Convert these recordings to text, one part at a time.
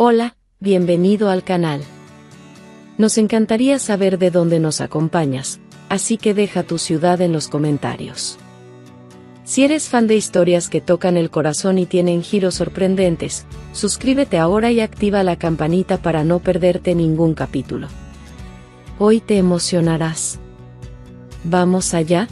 Hola, bienvenido al canal. Nos encantaría saber de dónde nos acompañas, así que deja tu ciudad en los comentarios. Si eres fan de historias que tocan el corazón y tienen giros sorprendentes, suscríbete ahora y activa la campanita para no perderte ningún capítulo. Hoy te emocionarás. ¿Vamos allá?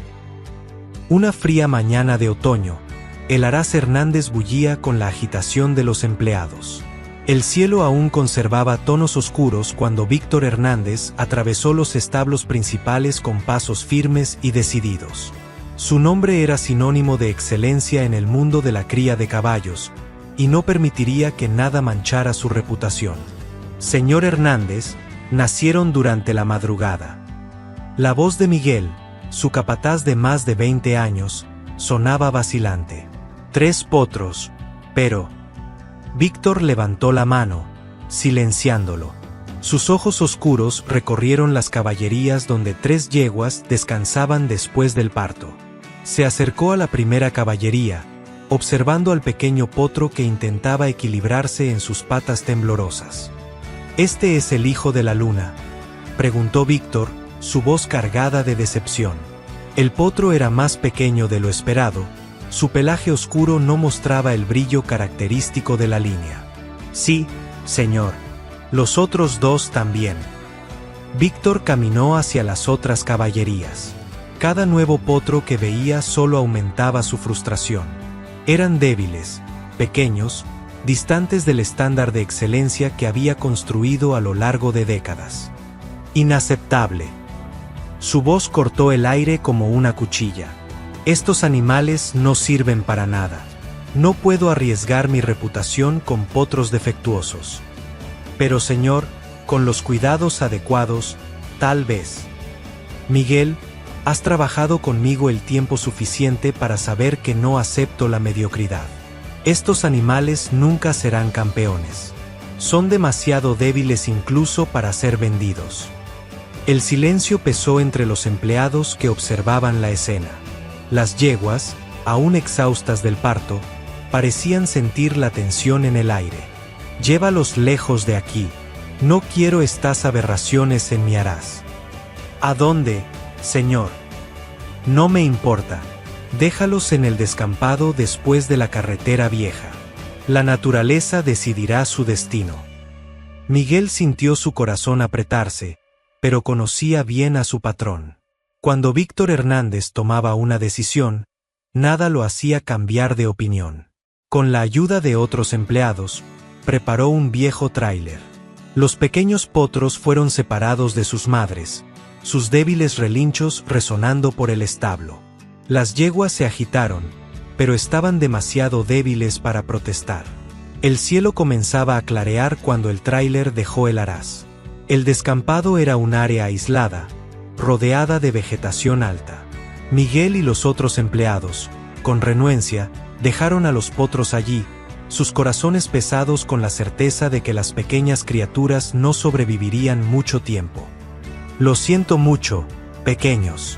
Una fría mañana de otoño, el Aras Hernández bullía con la agitación de los empleados. El cielo aún conservaba tonos oscuros cuando Víctor Hernández atravesó los establos principales con pasos firmes y decididos. Su nombre era sinónimo de excelencia en el mundo de la cría de caballos, y no permitiría que nada manchara su reputación. Señor Hernández, nacieron durante la madrugada. La voz de Miguel, su capataz de más de 20 años, sonaba vacilante. 3 potros, pero... Víctor levantó la mano, silenciándolo. Sus ojos oscuros recorrieron las caballerías donde 3 yeguas descansaban después del parto. Se acercó a la primera caballería, observando al pequeño potro que intentaba equilibrarse en sus patas temblorosas. ¿Este es el hijo de la luna?, preguntó Víctor, su voz cargada de decepción. El potro era más pequeño de lo esperado. Su pelaje oscuro no mostraba el brillo característico de la línea. Sí, señor. Los otros 2 también. Víctor caminó hacia las otras caballerías. Cada nuevo potro que veía solo aumentaba su frustración. Eran débiles, pequeños, distantes del estándar de excelencia que había construido a lo largo de décadas. Inaceptable. Su voz cortó el aire como una cuchilla. Estos animales no sirven para nada. No puedo arriesgar mi reputación con potros defectuosos. Pero señor, con los cuidados adecuados, tal vez. Miguel, has trabajado conmigo el tiempo suficiente para saber que no acepto la mediocridad. Estos animales nunca serán campeones. Son demasiado débiles incluso para ser vendidos. El silencio pesó entre los empleados que observaban la escena. Las yeguas, aún exhaustas del parto, parecían sentir la tensión en el aire. Llévalos lejos de aquí. No quiero estas aberraciones en mi Aras. ¿A dónde, señor? No me importa. Déjalos en el descampado después de la carretera vieja. La naturaleza decidirá su destino. Miguel sintió su corazón apretarse, pero conocía bien a su patrón. Cuando Víctor Hernández tomaba una decisión, nada lo hacía cambiar de opinión. Con la ayuda de otros empleados, preparó un viejo tráiler. Los pequeños potros fueron separados de sus madres, sus débiles relinchos resonando por el establo. Las yeguas se agitaron, pero estaban demasiado débiles para protestar. El cielo comenzaba a clarear cuando el tráiler dejó el Aras. El descampado era un área aislada, rodeada de vegetación alta. Miguel y los otros empleados, con renuencia, dejaron a los potros allí, sus corazones pesados con la certeza de que las pequeñas criaturas no sobrevivirían mucho tiempo. Lo siento mucho, pequeños.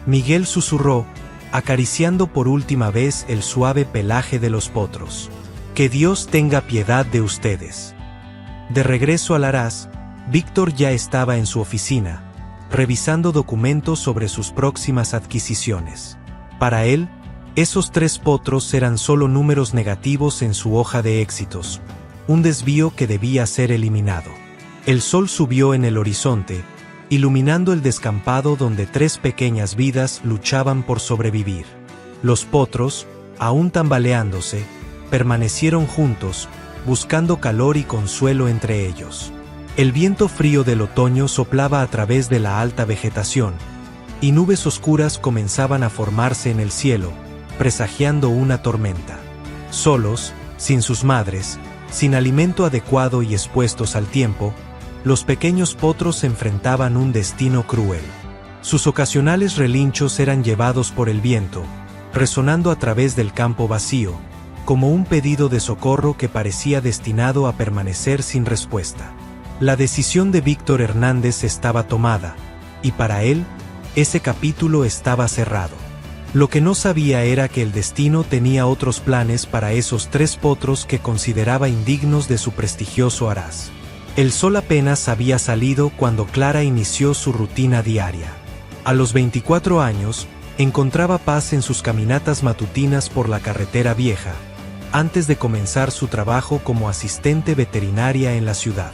Miguel susurró, acariciando por última vez el suave pelaje de los potros. Que Dios tenga piedad de ustedes. De regreso al Aras, Víctor ya estaba en su oficina, revisando documentos sobre sus próximas adquisiciones. Para él, esos 3 potros eran solo números negativos en su hoja de éxitos, un desvío que debía ser eliminado. El sol subió en el horizonte, iluminando el descampado donde 3 pequeñas vidas luchaban por sobrevivir. Los potros, aún tambaleándose, permanecieron juntos, buscando calor y consuelo entre ellos. El viento frío del otoño soplaba a través de la alta vegetación, y nubes oscuras comenzaban a formarse en el cielo, presagiando una tormenta. Solos, sin sus madres, sin alimento adecuado y expuestos al tiempo, los pequeños potros enfrentaban un destino cruel. Sus ocasionales relinchos eran llevados por el viento, resonando a través del campo vacío, como un pedido de socorro que parecía destinado a permanecer sin respuesta. La decisión de Víctor Hernández estaba tomada, y para él, ese capítulo estaba cerrado. Lo que no sabía era que el destino tenía otros planes para esos 3 potros que consideraba indignos de su prestigioso haraz. El sol apenas había salido cuando Clara inició su rutina diaria. A los 24 años, encontraba paz en sus caminatas matutinas por la carretera vieja, antes de comenzar su trabajo como asistente veterinaria en la ciudad.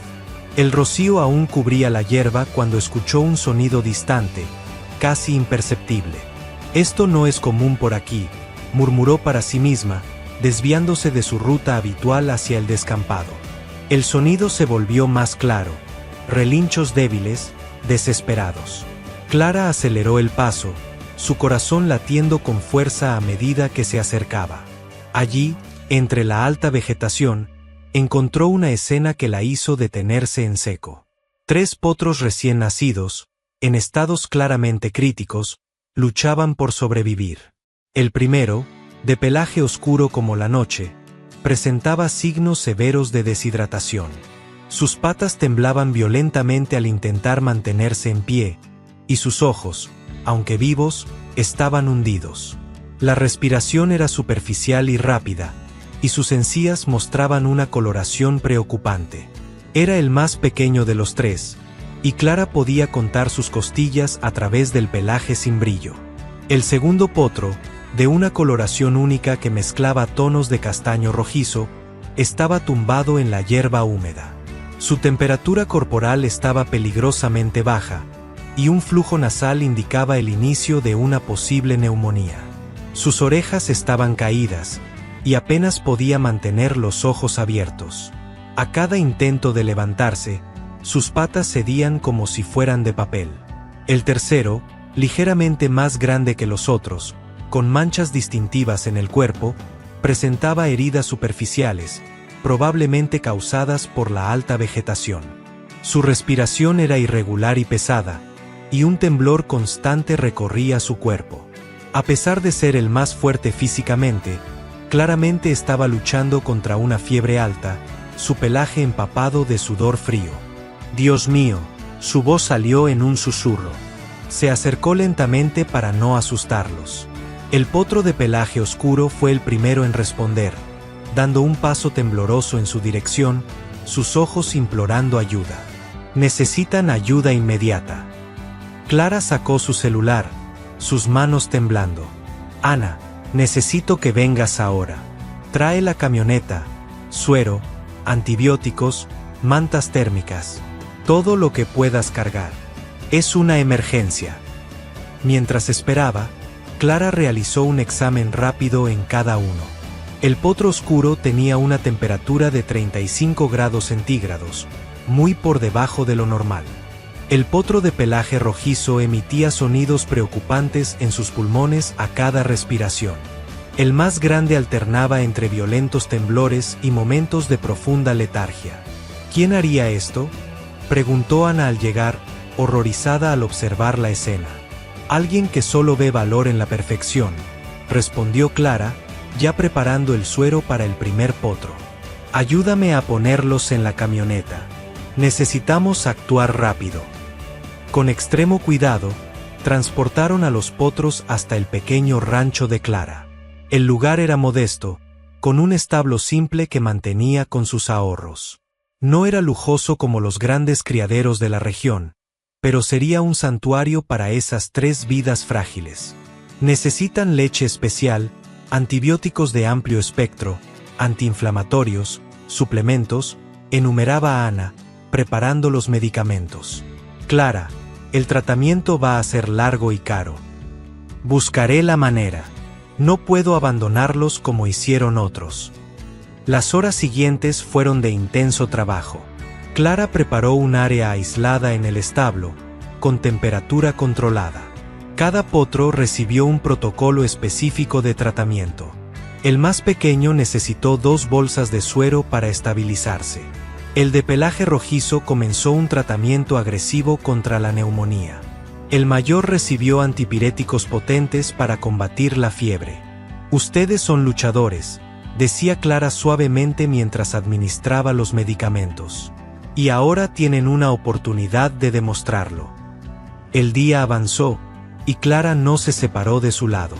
El rocío aún cubría la hierba cuando escuchó un sonido distante, casi imperceptible. «Esto no es común por aquí», murmuró para sí misma, desviándose de su ruta habitual hacia el descampado. El sonido se volvió más claro, relinchos débiles, desesperados. Clara aceleró el paso, su corazón latiendo con fuerza a medida que se acercaba. Allí, entre la alta vegetación, encontró una escena que la hizo detenerse en seco. 3 potros recién nacidos, en estados claramente críticos, luchaban por sobrevivir. El primero, de pelaje oscuro como la noche, presentaba signos severos de deshidratación. Sus patas temblaban violentamente al intentar mantenerse en pie, y sus ojos, aunque vivos, estaban hundidos. La respiración era superficial y rápida, y sus encías mostraban una coloración preocupante. Era el más pequeño de los 3, y Clara podía contar sus costillas a través del pelaje sin brillo. El segundo potro, de una coloración única que mezclaba tonos de castaño rojizo, estaba tumbado en la hierba húmeda. Su temperatura corporal estaba peligrosamente baja, y un flujo nasal indicaba el inicio de una posible neumonía. Sus orejas estaban caídas, y apenas podía mantener los ojos abiertos. A cada intento de levantarse, sus patas cedían como si fueran de papel. El tercero, ligeramente más grande que los otros, con manchas distintivas en el cuerpo, presentaba heridas superficiales, probablemente causadas por la alta vegetación. Su respiración era irregular y pesada, y un temblor constante recorría su cuerpo. A pesar de ser el más fuerte físicamente, claramente estaba luchando contra una fiebre alta, su pelaje empapado de sudor frío. «Dios mío», su voz salió en un susurro. Se acercó lentamente para no asustarlos. El potro de pelaje oscuro fue el primero en responder, dando un paso tembloroso en su dirección, sus ojos implorando ayuda. «Necesitan ayuda inmediata». Clara sacó su celular, sus manos temblando. «Ana, necesito que vengas ahora. Trae la camioneta, suero, antibióticos, mantas térmicas, todo lo que puedas cargar. Es una emergencia». Mientras esperaba, Clara realizó un examen rápido en cada uno. El potro oscuro tenía una temperatura de 35 grados centígrados, muy por debajo de lo normal. El potro de pelaje rojizo emitía sonidos preocupantes en sus pulmones a cada respiración. El más grande alternaba entre violentos temblores y momentos de profunda letargia. «¿Quién haría esto?», preguntó Ana al llegar, horrorizada al observar la escena. «Alguien que solo ve valor en la perfección», respondió Clara, ya preparando el suero para el primer potro. «Ayúdame a ponerlos en la camioneta. Necesitamos actuar rápido». Con extremo cuidado, transportaron a los potros hasta el pequeño rancho de Clara. El lugar era modesto, con un establo simple que mantenía con sus ahorros. No era lujoso como los grandes criaderos de la región, pero sería un santuario para esas 3 vidas frágiles. Necesitan leche especial, antibióticos de amplio espectro, antiinflamatorios, suplementos, enumeraba Ana, preparando los medicamentos. «Clara, el tratamiento va a ser largo y caro. Buscaré la manera. No puedo abandonarlos como hicieron otros». Las horas siguientes fueron de intenso trabajo. Clara preparó un área aislada en el establo, con temperatura controlada. Cada potro recibió un protocolo específico de tratamiento. El más pequeño necesitó 2 bolsas de suero para estabilizarse. El de pelaje rojizo comenzó un tratamiento agresivo contra la neumonía. El mayor recibió antipiréticos potentes para combatir la fiebre. «Ustedes son luchadores», decía Clara suavemente mientras administraba los medicamentos. «Y ahora tienen una oportunidad de demostrarlo». El día avanzó, y Clara no se separó de su lado.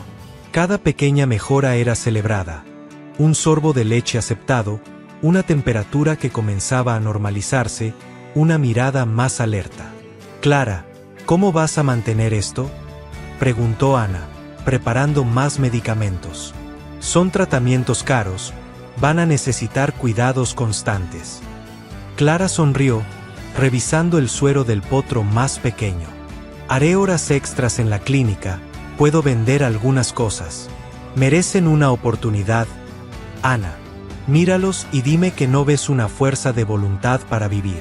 Cada pequeña mejora era celebrada. Un sorbo de leche aceptado, una temperatura que comenzaba a normalizarse, una mirada más alerta. «Clara, ¿cómo vas a mantener esto?», preguntó Ana, preparando más medicamentos. «Son tratamientos caros, van a necesitar cuidados constantes». Clara sonrió, revisando el suero del potro más pequeño. «Haré horas extras en la clínica, puedo vender algunas cosas. Merecen una oportunidad. Ana, míralos y dime que no ves una fuerza de voluntad para vivir».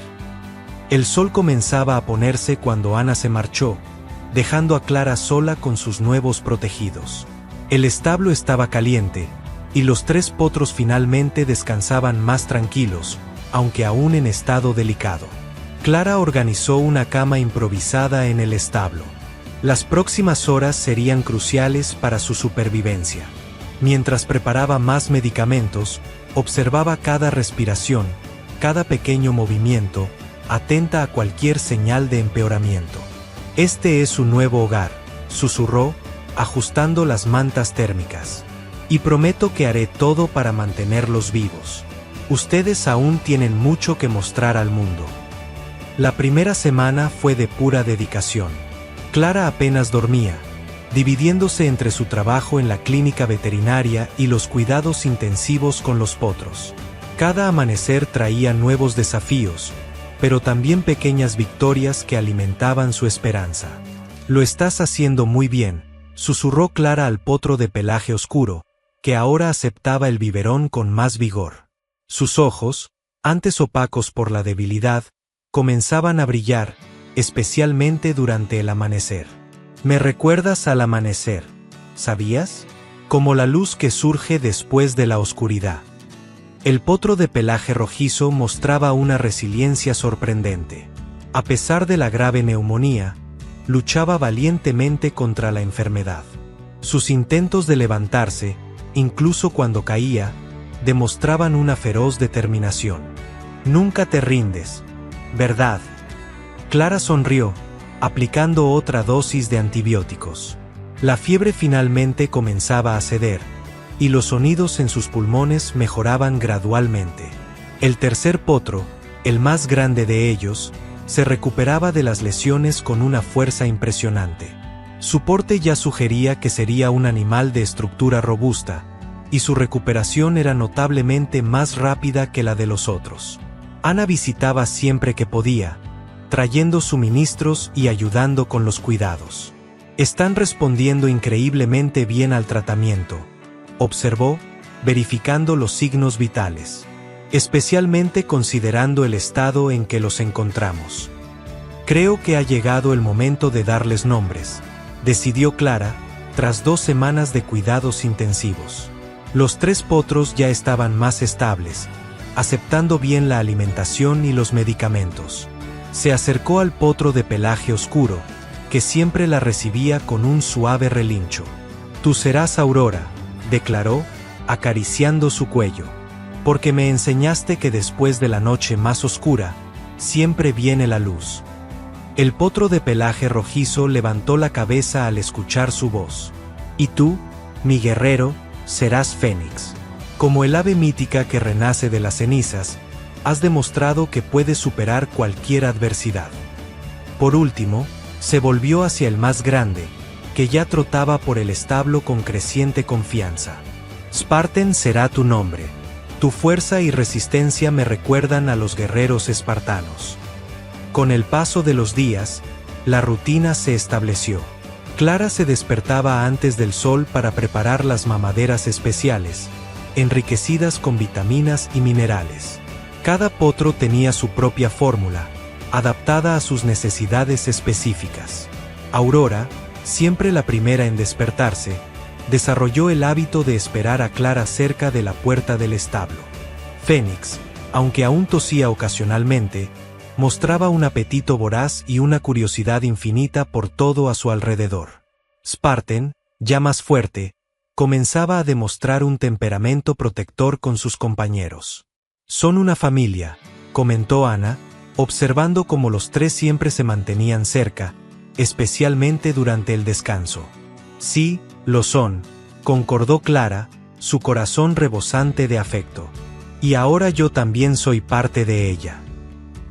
El sol comenzaba a ponerse cuando Ana se marchó, dejando a Clara sola con sus nuevos protegidos. El establo estaba caliente, y los 3 potros finalmente descansaban más tranquilos, aunque aún en estado delicado. Clara organizó una cama improvisada en el establo. Las próximas horas serían cruciales para su supervivencia. Mientras preparaba más medicamentos, observaba cada respiración, cada pequeño movimiento, atenta a cualquier señal de empeoramiento. «Este es su nuevo hogar», susurró, ajustando las mantas térmicas. «Y prometo que haré todo para mantenerlos vivos. Ustedes aún tienen mucho que mostrar al mundo». La primera semana fue de pura dedicación. Clara apenas dormía, dividiéndose entre su trabajo en la clínica veterinaria y los cuidados intensivos con los potros. Cada amanecer traía nuevos desafíos, pero también pequeñas victorias que alimentaban su esperanza. «Lo estás haciendo muy bien», susurró Clara al potro de pelaje oscuro, que ahora aceptaba el biberón con más vigor. Sus ojos, antes opacos por la debilidad, comenzaban a brillar, especialmente durante el amanecer. «Me recuerdas al amanecer, ¿sabías? Como la luz que surge después de la oscuridad». El potro de pelaje rojizo mostraba una resiliencia sorprendente. A pesar de la grave neumonía, luchaba valientemente contra la enfermedad. Sus intentos de levantarse, incluso cuando caía, demostraban una feroz determinación. «Nunca te rindes, ¿verdad?». Clara sonrió, aplicando otra dosis de antibióticos. La fiebre finalmente comenzaba a ceder, y los sonidos en sus pulmones mejoraban gradualmente. El tercer potro, el más grande de ellos, se recuperaba de las lesiones con una fuerza impresionante. Su porte ya sugería que sería un animal de estructura robusta, y su recuperación era notablemente más rápida que la de los otros. Ana visitaba siempre que podía, trayendo suministros y ayudando con los cuidados. «Están respondiendo increíblemente bien al tratamiento», observó, verificando los signos vitales, especialmente considerando el estado en que los encontramos. «Creo que ha llegado el momento de darles nombres», decidió Clara, tras 2 semanas de cuidados intensivos. Los 3 potros ya estaban más estables, aceptando bien la alimentación y los medicamentos. Se acercó al potro de pelaje oscuro, que siempre la recibía con un suave relincho. «Tú serás Aurora», declaró, acariciando su cuello, «porque me enseñaste que después de la noche más oscura, siempre viene la luz». El potro de pelaje rojizo levantó la cabeza al escuchar su voz. «Y tú, mi guerrero, serás Fénix. Como el ave mítica que renace de las cenizas, has demostrado que puedes superar cualquier adversidad». Por último, se volvió hacia el más grande, que ya trotaba por el establo con creciente confianza. «Spartan será tu nombre. Tu fuerza y resistencia me recuerdan a los guerreros espartanos». Con el paso de los días, la rutina se estableció. Clara se despertaba antes del sol para preparar las mamaderas especiales, enriquecidas con vitaminas y minerales. Cada potro tenía su propia fórmula, adaptada a sus necesidades específicas. Aurora, siempre la primera en despertarse, desarrolló el hábito de esperar a Clara cerca de la puerta del establo. Fénix, aunque aún tosía ocasionalmente, mostraba un apetito voraz y una curiosidad infinita por todo a su alrededor. Spartan, ya más fuerte, comenzaba a demostrar un temperamento protector con sus compañeros. «Son una familia», comentó Ana, observando cómo los 3 siempre se mantenían cerca, especialmente durante el descanso. «Sí, lo son», concordó Clara, su corazón rebosante de afecto. Y ahora yo también soy parte de ella.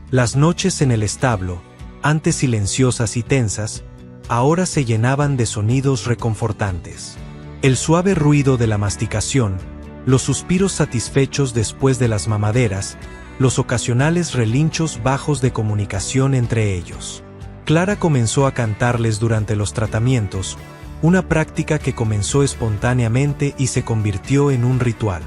Las noches en el establo, antes silenciosas y tensas, ahora se llenaban de sonidos reconfortantes. El suave ruido de la masticación, los suspiros satisfechos después de las mamaderas, los ocasionales relinchos bajos de comunicación entre ellos. Clara comenzó a cantarles durante los tratamientos, una práctica que comenzó espontáneamente y se convirtió en un ritual.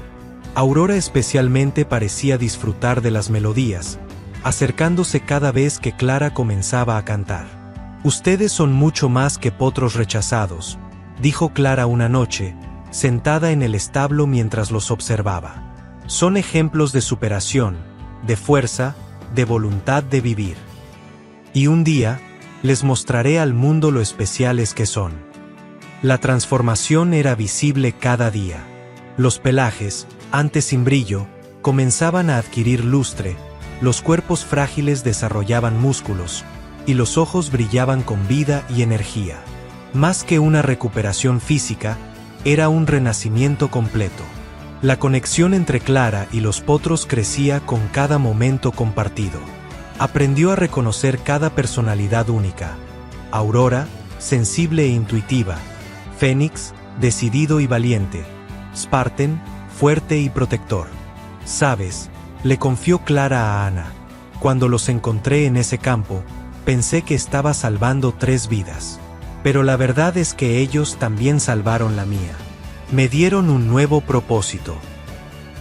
Aurora especialmente parecía disfrutar de las melodías, acercándose cada vez que Clara comenzaba a cantar. «Ustedes son mucho más que potros rechazados», dijo Clara una noche, sentada en el establo mientras los observaba. «Son ejemplos de superación, de fuerza, de voluntad de vivir. Y un día, les mostraré al mundo lo especiales que son». La transformación era visible cada día. Los pelajes, antes sin brillo, comenzaban a adquirir lustre, los cuerpos frágiles desarrollaban músculos, y los ojos brillaban con vida y energía. Más que una recuperación física, era un renacimiento completo. La conexión entre Clara y los potros crecía con cada momento compartido. Aprendió a reconocer cada personalidad única. Aurora, sensible e intuitiva. Fénix, decidido y valiente. Spartan, fuerte y protector. «Sabes», le confió Clara a Ana, «cuando los encontré en ese campo, pensé que estaba salvando 3 vidas. Pero la verdad es que ellos también salvaron la mía. Me dieron un nuevo propósito».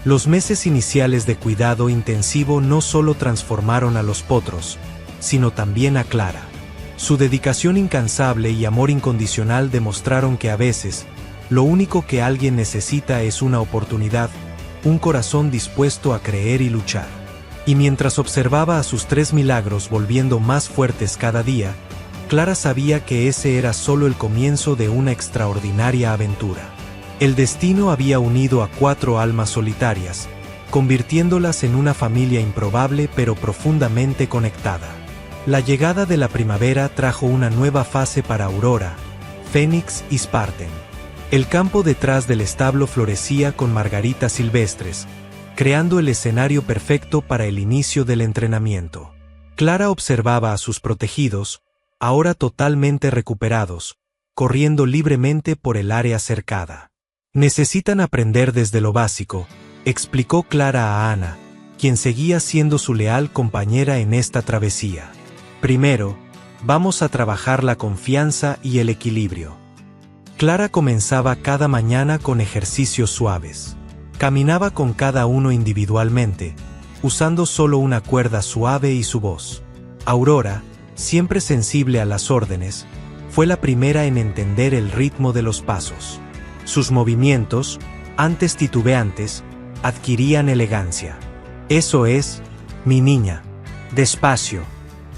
Los meses iniciales de cuidado intensivo no solo transformaron a los potros, sino también a Clara. Su dedicación incansable y amor incondicional demostraron que a veces, lo único que alguien necesita es una oportunidad, un corazón dispuesto a creer y luchar. Y mientras observaba a sus 3 milagros volviendo más fuertes cada día, Clara sabía que ese era solo el comienzo de una extraordinaria aventura. El destino había unido a 4 almas solitarias, convirtiéndolas en una familia improbable pero profundamente conectada. La llegada de la primavera trajo una nueva fase para Aurora, Fénix y Spartan. El campo detrás del establo florecía con margaritas silvestres, creando el escenario perfecto para el inicio del entrenamiento. Clara observaba a sus protegidos, ahora totalmente recuperados, corriendo libremente por el área cercada. «Necesitan aprender desde lo básico», explicó Clara a Ana, quien seguía siendo su leal compañera en esta travesía. «Primero, vamos a trabajar la confianza y el equilibrio». Clara comenzaba cada mañana con ejercicios suaves. Caminaba con cada uno individualmente, usando solo una cuerda suave y su voz. Aurora, siempre sensible a las órdenes, fue la primera en entender el ritmo de los pasos. Sus movimientos, antes titubeantes, adquirían elegancia. «Eso es, mi niña. Despacio.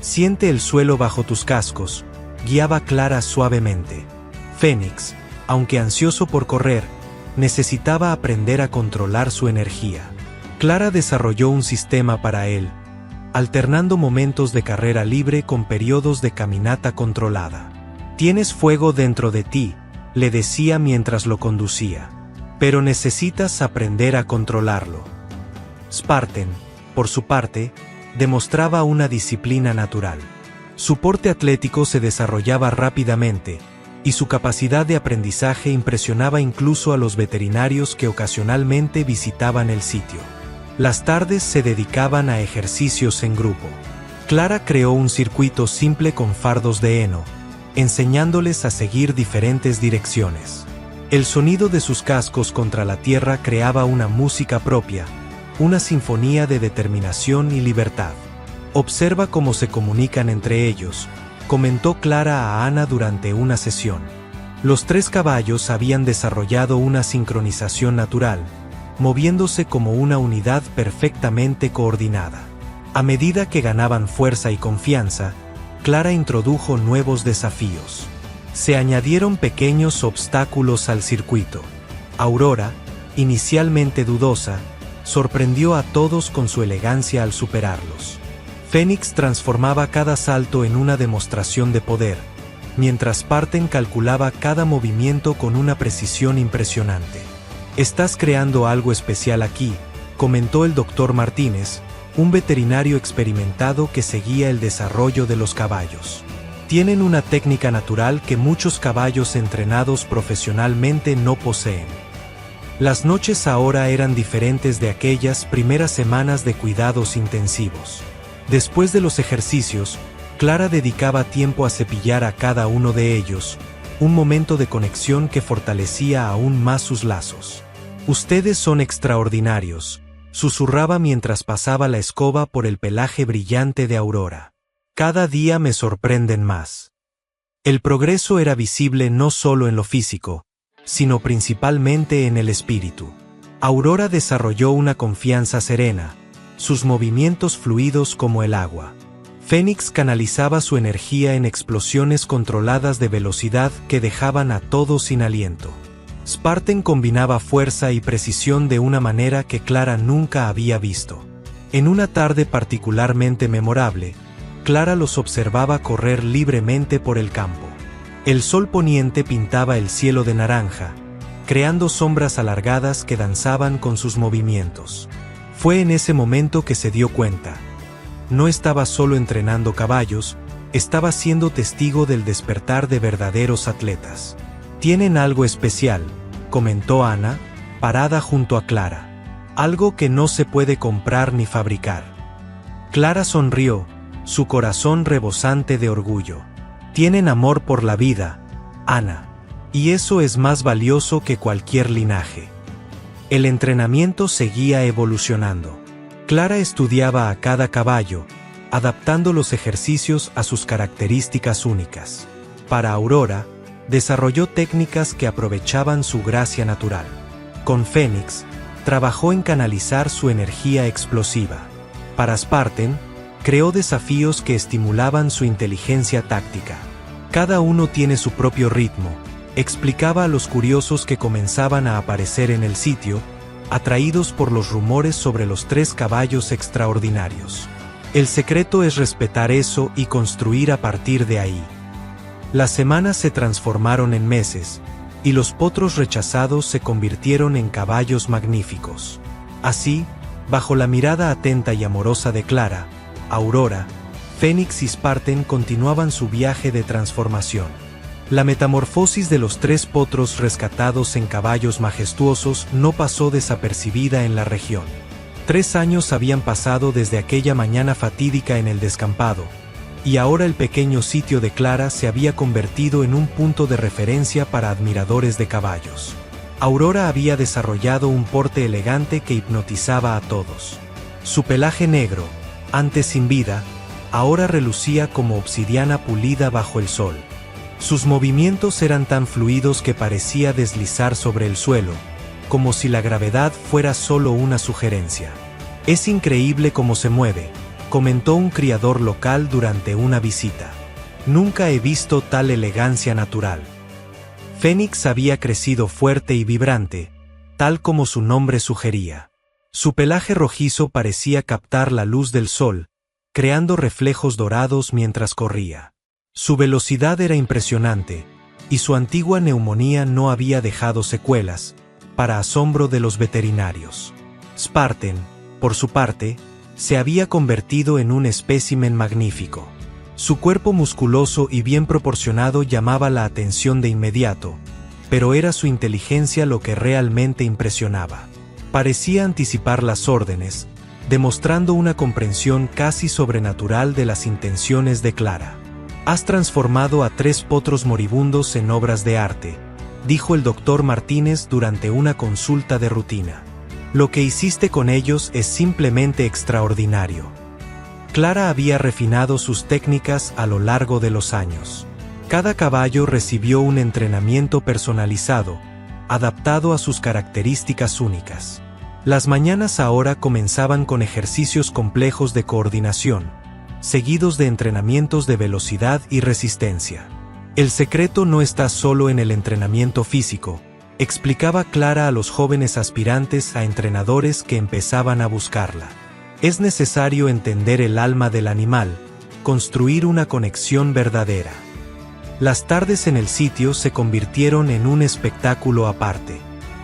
Siente el suelo bajo tus cascos», guiaba Clara suavemente. Fénix, aunque ansioso por correr, necesitaba aprender a controlar su energía. Clara desarrolló un sistema para él, alternando momentos de carrera libre con periodos de caminata controlada. «Tienes fuego dentro de ti», le decía mientras lo conducía, «pero necesitas aprender a controlarlo». Spartan, por su parte, demostraba una disciplina natural. Su porte atlético se desarrollaba rápidamente, y su capacidad de aprendizaje impresionaba incluso a los veterinarios que ocasionalmente visitaban el sitio. Las tardes se dedicaban a ejercicios en grupo. Clara creó un circuito simple con fardos de heno, enseñándoles a seguir diferentes direcciones. El sonido de sus cascos contra la tierra creaba una música propia, una sinfonía de determinación y libertad. «Observa cómo se comunican entre ellos», comentó Clara a Ana durante una sesión. Los 3 caballos habían desarrollado una sincronización natural, moviéndose como una unidad perfectamente coordinada. A medida que ganaban fuerza y confianza, Clara introdujo nuevos desafíos. Se añadieron pequeños obstáculos al circuito. Aurora, inicialmente dudosa, sorprendió a todos con su elegancia al superarlos. Fénix transformaba cada salto en una demostración de poder, mientras Spartan calculaba cada movimiento con una precisión impresionante. «Estás creando algo especial aquí», comentó el Dr. Martínez, un veterinario experimentado que seguía el desarrollo de los caballos. «Tienen una técnica natural que muchos caballos entrenados profesionalmente no poseen». Las noches ahora eran diferentes de aquellas primeras semanas de cuidados intensivos. Después de los ejercicios, Clara dedicaba tiempo a cepillar a cada uno de ellos, un momento de conexión que fortalecía aún más sus lazos. «Ustedes son extraordinarios», susurraba mientras pasaba la escoba por el pelaje brillante de Aurora. «Cada día me sorprenden más». El progreso era visible no solo en lo físico, sino principalmente en el espíritu. Aurora desarrolló una confianza serena, sus movimientos fluidos como el agua. Fénix canalizaba su energía en explosiones controladas de velocidad que dejaban a todos sin aliento. Spartan combinaba fuerza y precisión de una manera que Clara nunca había visto. En una tarde particularmente memorable, Clara los observaba correr libremente por el campo. El sol poniente pintaba el cielo de naranja, creando sombras alargadas que danzaban con sus movimientos. Fue en ese momento que se dio cuenta. No estaba solo entrenando caballos, estaba siendo testigo del despertar de verdaderos atletas. «Tienen algo especial», comentó Ana, parada junto a Clara. «Algo que no se puede comprar ni fabricar». Clara sonrió, su corazón rebosante de orgullo. «Tienen amor por la vida, Ana. Y eso es más valioso que cualquier linaje». El entrenamiento seguía evolucionando. Clara estudiaba a cada caballo, adaptando los ejercicios a sus características únicas. Para Aurora, desarrolló técnicas que aprovechaban su gracia natural. Con Fénix, trabajó en canalizar su energía explosiva. Para Spartan, creó desafíos que estimulaban su inteligencia táctica. «Cada uno tiene su propio ritmo», explicaba a los curiosos que comenzaban a aparecer en el sitio, atraídos por los rumores sobre los 3 caballos extraordinarios. «El secreto es respetar eso y construir a partir de ahí». Las semanas se transformaron en meses, y los potros rechazados se convirtieron en caballos magníficos. Así, bajo la mirada atenta y amorosa de Clara, Aurora, Fénix y Spartan continuaban su viaje de transformación. La metamorfosis de los 3 potros rescatados en caballos majestuosos no pasó desapercibida en la región. 3 años habían pasado desde aquella mañana fatídica en el descampado, y ahora el pequeño sitio de Clara se había convertido en un punto de referencia para admiradores de caballos. Aurora había desarrollado un porte elegante que hipnotizaba a todos. Su pelaje negro, antes sin vida, ahora relucía como obsidiana pulida bajo el sol. Sus movimientos eran tan fluidos que parecía deslizar sobre el suelo, como si la gravedad fuera solo una sugerencia. «Es increíble cómo se mueve», comentó un criador local durante una visita. «Nunca he visto tal elegancia natural». Fénix había crecido fuerte y vibrante, tal como su nombre sugería. Su pelaje rojizo parecía captar la luz del sol, creando reflejos dorados mientras corría. Su velocidad era impresionante, y su antigua neumonía no había dejado secuelas, para asombro de los veterinarios. Spartan, por su parte, se había convertido en un espécimen magnífico. Su cuerpo musculoso y bien proporcionado llamaba la atención de inmediato, pero era su inteligencia lo que realmente impresionaba. Parecía anticipar las órdenes, demostrando una comprensión casi sobrenatural de las intenciones de Clara. «Has transformado a 3 potros moribundos en obras de arte», dijo el Dr. Martínez durante una consulta de rutina. «Lo que hiciste con ellos es simplemente extraordinario». Clara había refinado sus técnicas a lo largo de los años. Cada caballo recibió un entrenamiento personalizado, adaptado a sus características únicas. Las mañanas ahora comenzaban con ejercicios complejos de coordinación, seguidos de entrenamientos de velocidad y resistencia. «El secreto no está solo en el entrenamiento físico», explicaba Clara a los jóvenes aspirantes a entrenadores que empezaban a buscarla. «Es necesario entender el alma del animal, construir una conexión verdadera». Las tardes en el sitio se convirtieron en un espectáculo aparte.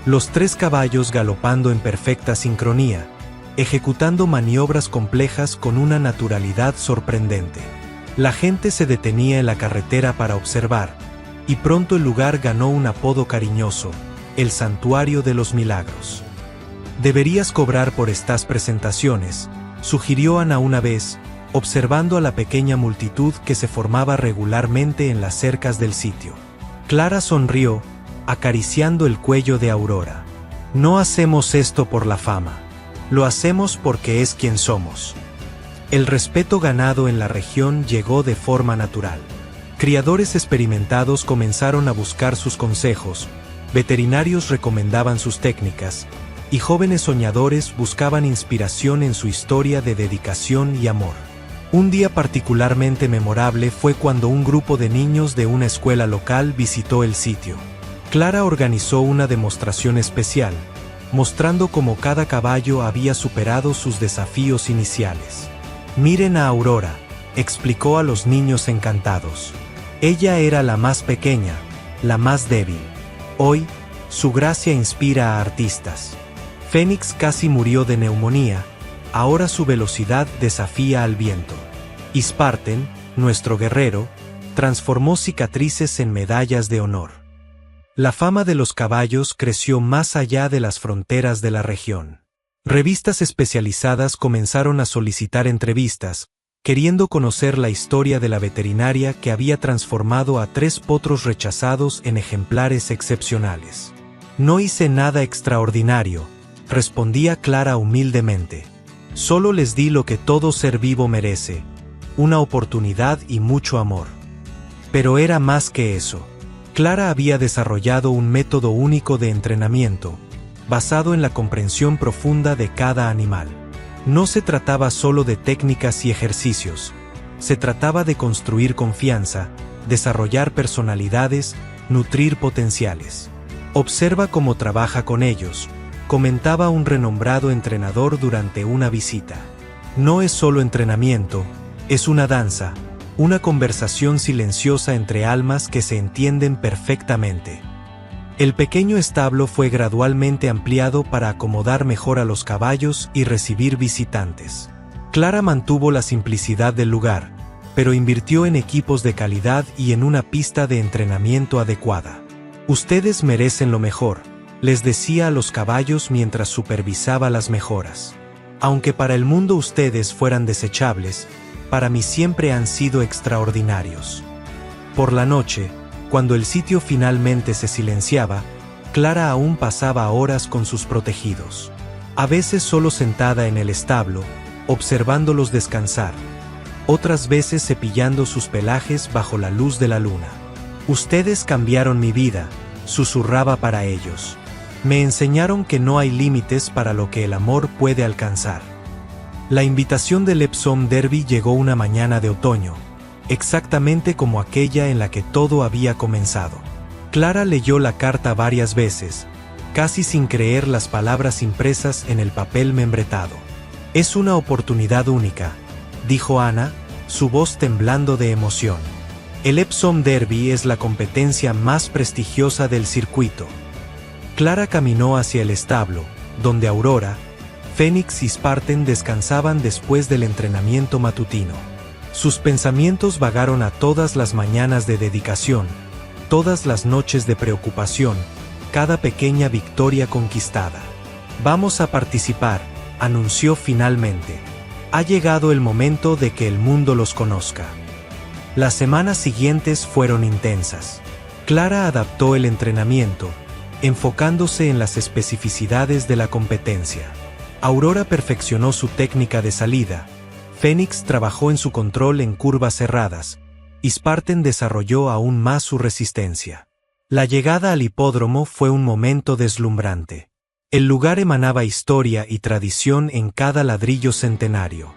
Los 3 caballos galopando en perfecta sincronía, ejecutando maniobras complejas con una naturalidad sorprendente. La gente se detenía en la carretera para observar, y pronto el lugar ganó un apodo cariñoso: el Santuario de los Milagros. «Deberías cobrar por estas presentaciones», sugirió Ana una vez, observando a la pequeña multitud que se formaba regularmente en las cercas del sitio. Clara sonrió, acariciando el cuello de Aurora. «No hacemos esto por la fama. Lo hacemos porque es quien somos». El respeto ganado en la región llegó de forma natural. Criadores experimentados comenzaron a buscar sus consejos, veterinarios recomendaban sus técnicas, y jóvenes soñadores buscaban inspiración en su historia de dedicación y amor. Un día particularmente memorable fue cuando un grupo de niños de una escuela local visitó el sitio. Clara organizó una demostración especial, mostrando cómo cada caballo había superado sus desafíos iniciales. «Miren a Aurora», explicó a los niños encantados. Ella era la más pequeña, la más débil. Hoy, su gracia inspira a artistas. Fénix casi murió de neumonía, ahora su velocidad desafía al viento. Isparten, nuestro guerrero, transformó cicatrices en medallas de honor. La fama de los caballos creció más allá de las fronteras de la región. Revistas especializadas comenzaron a solicitar entrevistas, queriendo conocer la historia de la veterinaria que había transformado a 3 potros rechazados en ejemplares excepcionales. «No hice nada extraordinario», respondía Clara humildemente. «Solo les di lo que todo ser vivo merece, una oportunidad y mucho amor». Pero era más que eso. Clara había desarrollado un método único de entrenamiento, basado en la comprensión profunda de cada animal. No se trataba solo de técnicas y ejercicios, se trataba de construir confianza, desarrollar personalidades, nutrir potenciales. «Observa cómo trabaja con ellos», comentaba un renombrado entrenador durante una visita. «No es solo entrenamiento, es una danza, una conversación silenciosa entre almas que se entienden perfectamente». El pequeño establo fue gradualmente ampliado para acomodar mejor a los caballos y recibir visitantes. Clara mantuvo la simplicidad del lugar, pero invirtió en equipos de calidad y en una pista de entrenamiento adecuada. «Ustedes merecen lo mejor», les decía a los caballos mientras supervisaba las mejoras. «Aunque para el mundo ustedes fueran desechables, para mí siempre han sido extraordinarios». Por la noche, cuando el sitio finalmente se silenciaba, Clara aún pasaba horas con sus protegidos. A veces solo sentada en el establo, observándolos descansar. Otras veces cepillando sus pelajes bajo la luz de la luna. «Ustedes cambiaron mi vida», susurraba para ellos. «Me enseñaron que no hay límites para lo que el amor puede alcanzar». La invitación del Epsom Derby llegó una mañana de otoño, exactamente como aquella en la que todo había comenzado. Clara leyó la carta varias veces, casi sin creer las palabras impresas en el papel membretado. «Es una oportunidad única», dijo Ana, su voz temblando de emoción. «El Epsom Derby es la competencia más prestigiosa del circuito». Clara caminó hacia el establo, donde Aurora, Fénix y Isparten descansaban después del entrenamiento matutino. Sus pensamientos vagaron a todas las mañanas de dedicación, todas las noches de preocupación, cada pequeña victoria conquistada. «Vamos a participar», anunció finalmente. «Ha llegado el momento de que el mundo los conozca». Las semanas siguientes fueron intensas. Clara adaptó el entrenamiento, enfocándose en las especificidades de la competencia. Aurora perfeccionó su técnica de salida, Fénix trabajó en su control en curvas cerradas, Isparten desarrolló aún más su resistencia. La llegada al hipódromo fue un momento deslumbrante. El lugar emanaba historia y tradición en cada ladrillo centenario.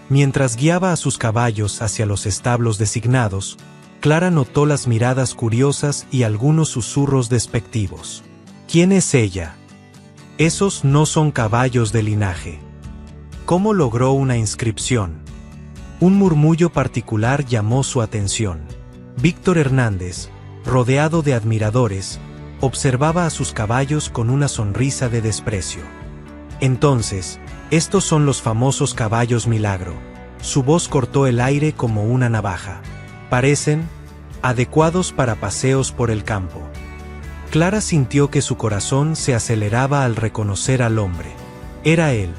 Mientras guiaba a sus caballos hacia los establos designados, Clara notó las miradas curiosas y algunos susurros despectivos. «¿Quién es ella? Esos no son caballos de linaje. ¿Cómo logró una inscripción?». Un murmullo particular llamó su atención. Víctor Hernández, rodeado de admiradores, observaba a sus caballos con una sonrisa de desprecio. Entonces, estos son los famosos caballos Milagro. Su voz cortó el aire como una navaja. Parecen adecuados para paseos por el campo. Clara sintió que su corazón se aceleraba al reconocer al hombre. Era él,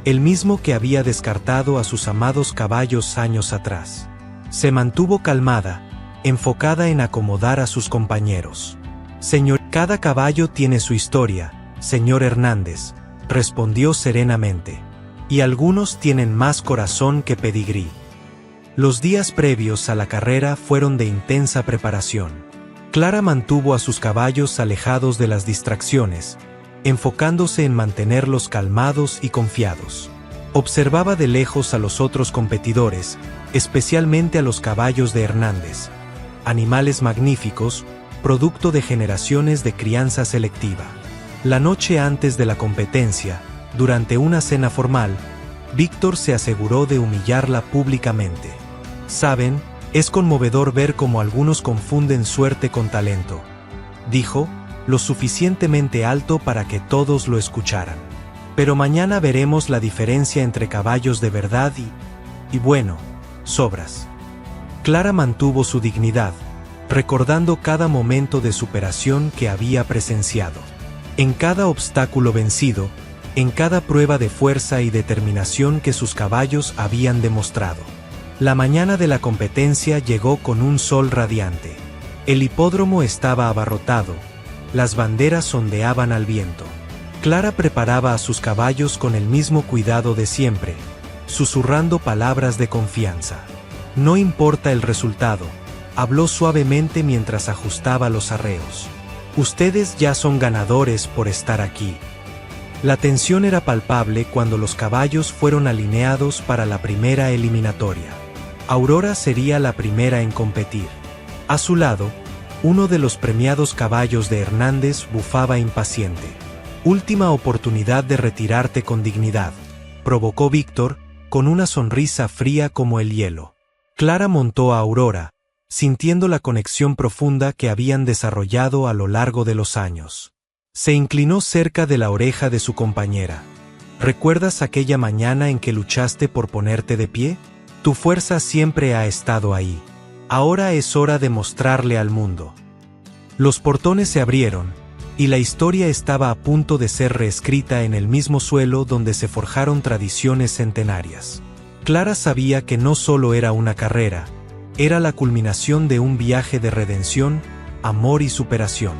el mismo que había descartado a sus amados caballos años atrás. Se mantuvo calmada, enfocada en acomodar a sus compañeros. Señor, cada caballo tiene su historia, señor Hernández, respondió serenamente. Y algunos tienen más corazón que pedigrí. Los días previos a la carrera fueron de intensa preparación. Clara mantuvo a sus caballos alejados de las distracciones, enfocándose en mantenerlos calmados y confiados. Observaba de lejos a los otros competidores, especialmente a los caballos de Hernández, animales magníficos, producto de generaciones de crianza selectiva. La noche antes de la competencia, durante una cena formal, Víctor se aseguró de humillarla públicamente. «Saben, es conmovedor ver cómo algunos confunden suerte con talento», dijo, lo suficientemente alto para que todos lo escucharan. «Pero mañana veremos la diferencia entre caballos de verdad y bueno, sobras». Clara mantuvo su dignidad, recordando cada momento de superación que había presenciado. En cada obstáculo vencido, en cada prueba de fuerza y determinación que sus caballos habían demostrado. La mañana de la competencia llegó con un sol radiante. El hipódromo estaba abarrotado, las banderas ondeaban al viento. Clara preparaba a sus caballos con el mismo cuidado de siempre, susurrando palabras de confianza. «No importa el resultado», habló suavemente mientras ajustaba los arreos. «Ustedes ya son ganadores por estar aquí». La tensión era palpable cuando los caballos fueron alineados para la primera eliminatoria. Aurora sería la primera en competir. A su lado, uno de los premiados caballos de Hernández bufaba impaciente. «Última oportunidad de retirarte con dignidad», provocó Víctor, con una sonrisa fría como el hielo. Clara montó a Aurora, sintiendo la conexión profunda que habían desarrollado a lo largo de los años. Se inclinó cerca de la oreja de su compañera. «¿Recuerdas aquella mañana en que luchaste por ponerte de pie? Tu fuerza siempre ha estado ahí. Ahora es hora de mostrarle al mundo». Los portones se abrieron, y la historia estaba a punto de ser reescrita en el mismo suelo donde se forjaron tradiciones centenarias. Clara sabía que no solo era una carrera, era la culminación de un viaje de redención, amor y superación.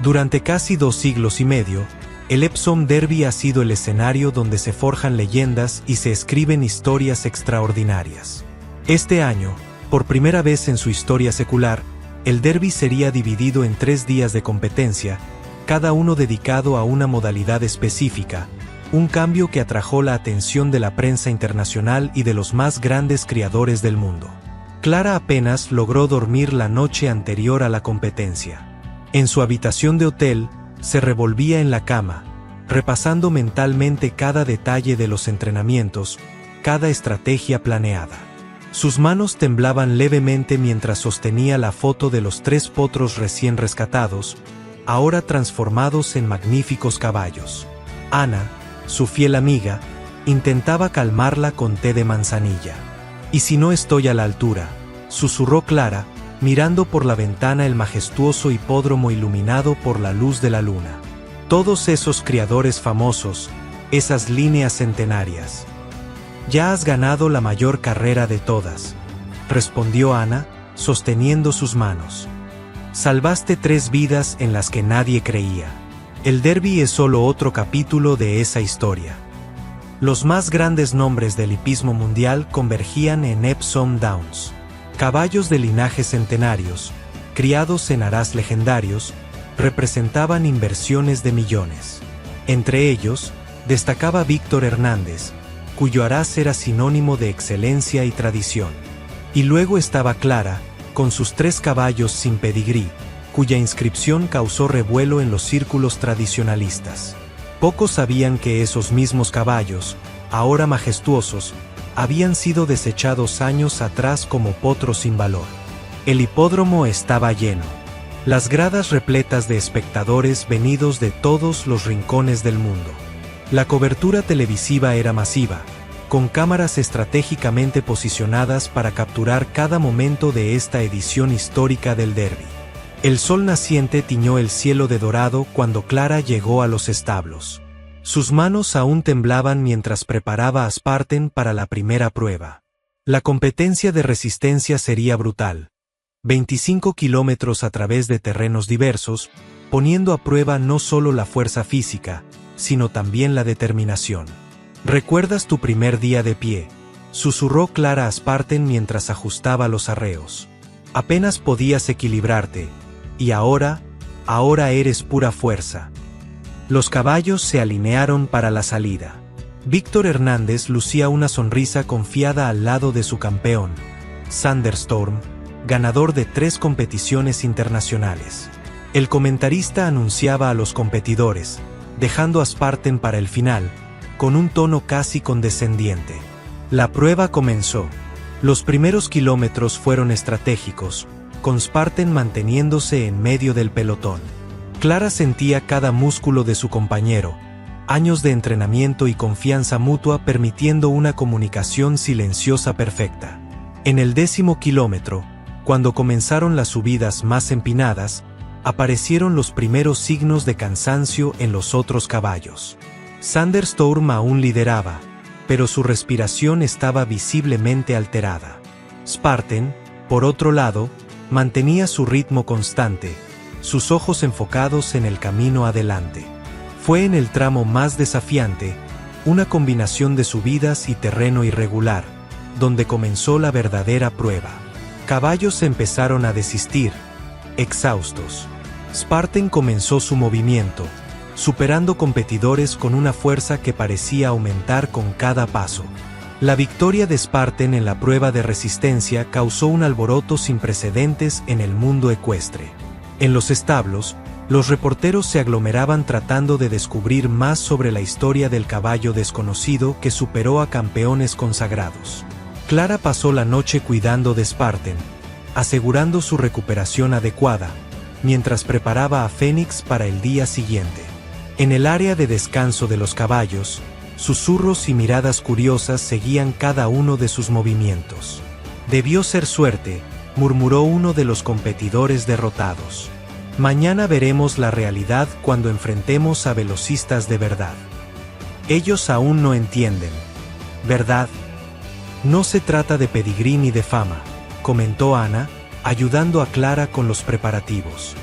Durante casi 2 siglos y medio, el Epsom Derby ha sido el escenario donde se forjan leyendas y se escriben historias extraordinarias. Este año, por primera vez en su historia secular, el derby sería dividido en 3 días de competencia, cada uno dedicado a una modalidad específica, un cambio que atrajo la atención de la prensa internacional y de los más grandes criadores del mundo. Clara apenas logró dormir la noche anterior a la competencia. En su habitación de hotel, se revolvía en la cama, repasando mentalmente cada detalle de los entrenamientos, cada estrategia planeada. Sus manos temblaban levemente mientras sostenía la foto de los 3 potros recién rescatados, ahora transformados en magníficos caballos. Ana, su fiel amiga, intentaba calmarla con té de manzanilla. «¿Y si no estoy a la altura?», susurró Clara, mirando por la ventana el majestuoso hipódromo iluminado por la luz de la luna. «Todos esos criadores famosos, esas líneas centenarias. Ya has ganado la mayor carrera de todas», respondió Ana, sosteniendo sus manos. «Salvaste 3 vidas en las que nadie creía. El derby es solo otro capítulo de esa historia». Los más grandes nombres del hipismo mundial convergían en Epsom Downs. Caballos de linajes centenarios, criados en arás legendarios, representaban inversiones de millones. Entre ellos, destacaba Víctor Hernández, cuyo arás era sinónimo de excelencia y tradición. Y luego estaba Clara, con sus 3 caballos sin pedigrí, cuya inscripción causó revuelo en los círculos tradicionalistas. Pocos sabían que esos mismos caballos, ahora majestuosos, habían sido desechados años atrás como potros sin valor. El hipódromo estaba lleno. Las gradas repletas de espectadores venidos de todos los rincones del mundo. La cobertura televisiva era masiva, con cámaras estratégicamente posicionadas para capturar cada momento de esta edición histórica del derbi. El sol naciente tiñó el cielo de dorado cuando Clara llegó a los establos. Sus manos aún temblaban mientras preparaba a Spartan para la primera prueba. La competencia de resistencia sería brutal. 25 kilómetros a través de terrenos diversos, poniendo a prueba no solo la fuerza física, sino también la determinación. ¿Recuerdas tu primer día de pie?, susurró Clara a Spartan mientras ajustaba los arreos. Apenas podías equilibrarte, y ahora eres pura fuerza. Los caballos se alinearon para la salida. Víctor Hernández lucía una sonrisa confiada al lado de su campeón, Thunderstorm, ganador de 3 competiciones internacionales. El comentarista anunciaba a los competidores, dejando a Spartan para el final, con un tono casi condescendiente. La prueba comenzó. Los primeros kilómetros fueron estratégicos, con Spartan manteniéndose en medio del pelotón. Clara sentía cada músculo de su compañero, años de entrenamiento y confianza mutua permitiendo una comunicación silenciosa perfecta. En el 10º kilómetro, cuando comenzaron las subidas más empinadas, aparecieron los primeros signos de cansancio en los otros caballos. Thunderstorm aún lideraba, pero su respiración estaba visiblemente alterada. Spartan, por otro lado, mantenía su ritmo constante, sus ojos enfocados en el camino adelante. Fue en el tramo más desafiante, una combinación de subidas y terreno irregular, donde comenzó la verdadera prueba. Caballos empezaron a desistir, exhaustos. Spartan comenzó su movimiento, superando competidores con una fuerza que parecía aumentar con cada paso. La victoria de Spartan en la prueba de resistencia causó un alboroto sin precedentes en el mundo ecuestre. En los establos, los reporteros se aglomeraban tratando de descubrir más sobre la historia del caballo desconocido que superó a campeones consagrados. Clara pasó la noche cuidando de Spartan, asegurando su recuperación adecuada, mientras preparaba a Phoenix para el día siguiente. En el área de descanso de los caballos, susurros y miradas curiosas seguían cada uno de sus movimientos. Debió ser suerte, murmuró uno de los competidores derrotados. Mañana veremos la realidad cuando enfrentemos a velocistas de verdad. Ellos aún no entienden, ¿verdad? No se trata de pedigrí ni de fama, comentó Ana, ayudando a Clara con los preparativos.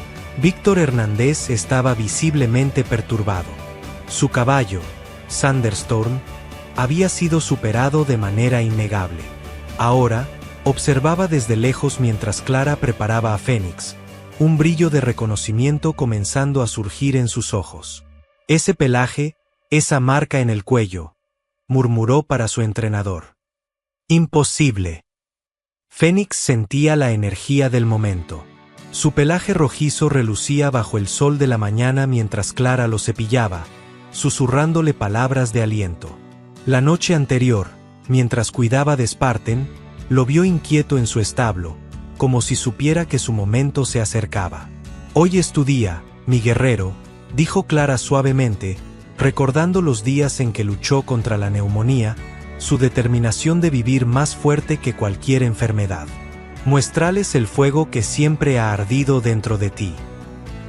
Víctor Hernández estaba visiblemente perturbado. Su caballo, Thunderstorm, había sido superado de manera innegable. Ahora, observaba desde lejos mientras Clara preparaba a Phoenix, un brillo de reconocimiento comenzando a surgir en sus ojos. Ese pelaje, esa marca en el cuello, murmuró para su entrenador. Imposible. Phoenix sentía la energía del momento. Su pelaje rojizo relucía bajo el sol de la mañana mientras Clara lo cepillaba, susurrándole palabras de aliento. La noche anterior, mientras cuidaba de Spartan, lo vio inquieto en su establo, como si supiera que su momento se acercaba. Hoy es tu día, mi guerrero, dijo Clara suavemente, recordando los días en que luchó contra la neumonía, su determinación de vivir más fuerte que cualquier enfermedad. Muéstrales el fuego que siempre ha ardido dentro de ti.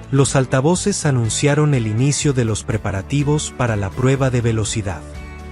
Los altavoces anunciaron el inicio de los preparativos para la prueba de velocidad.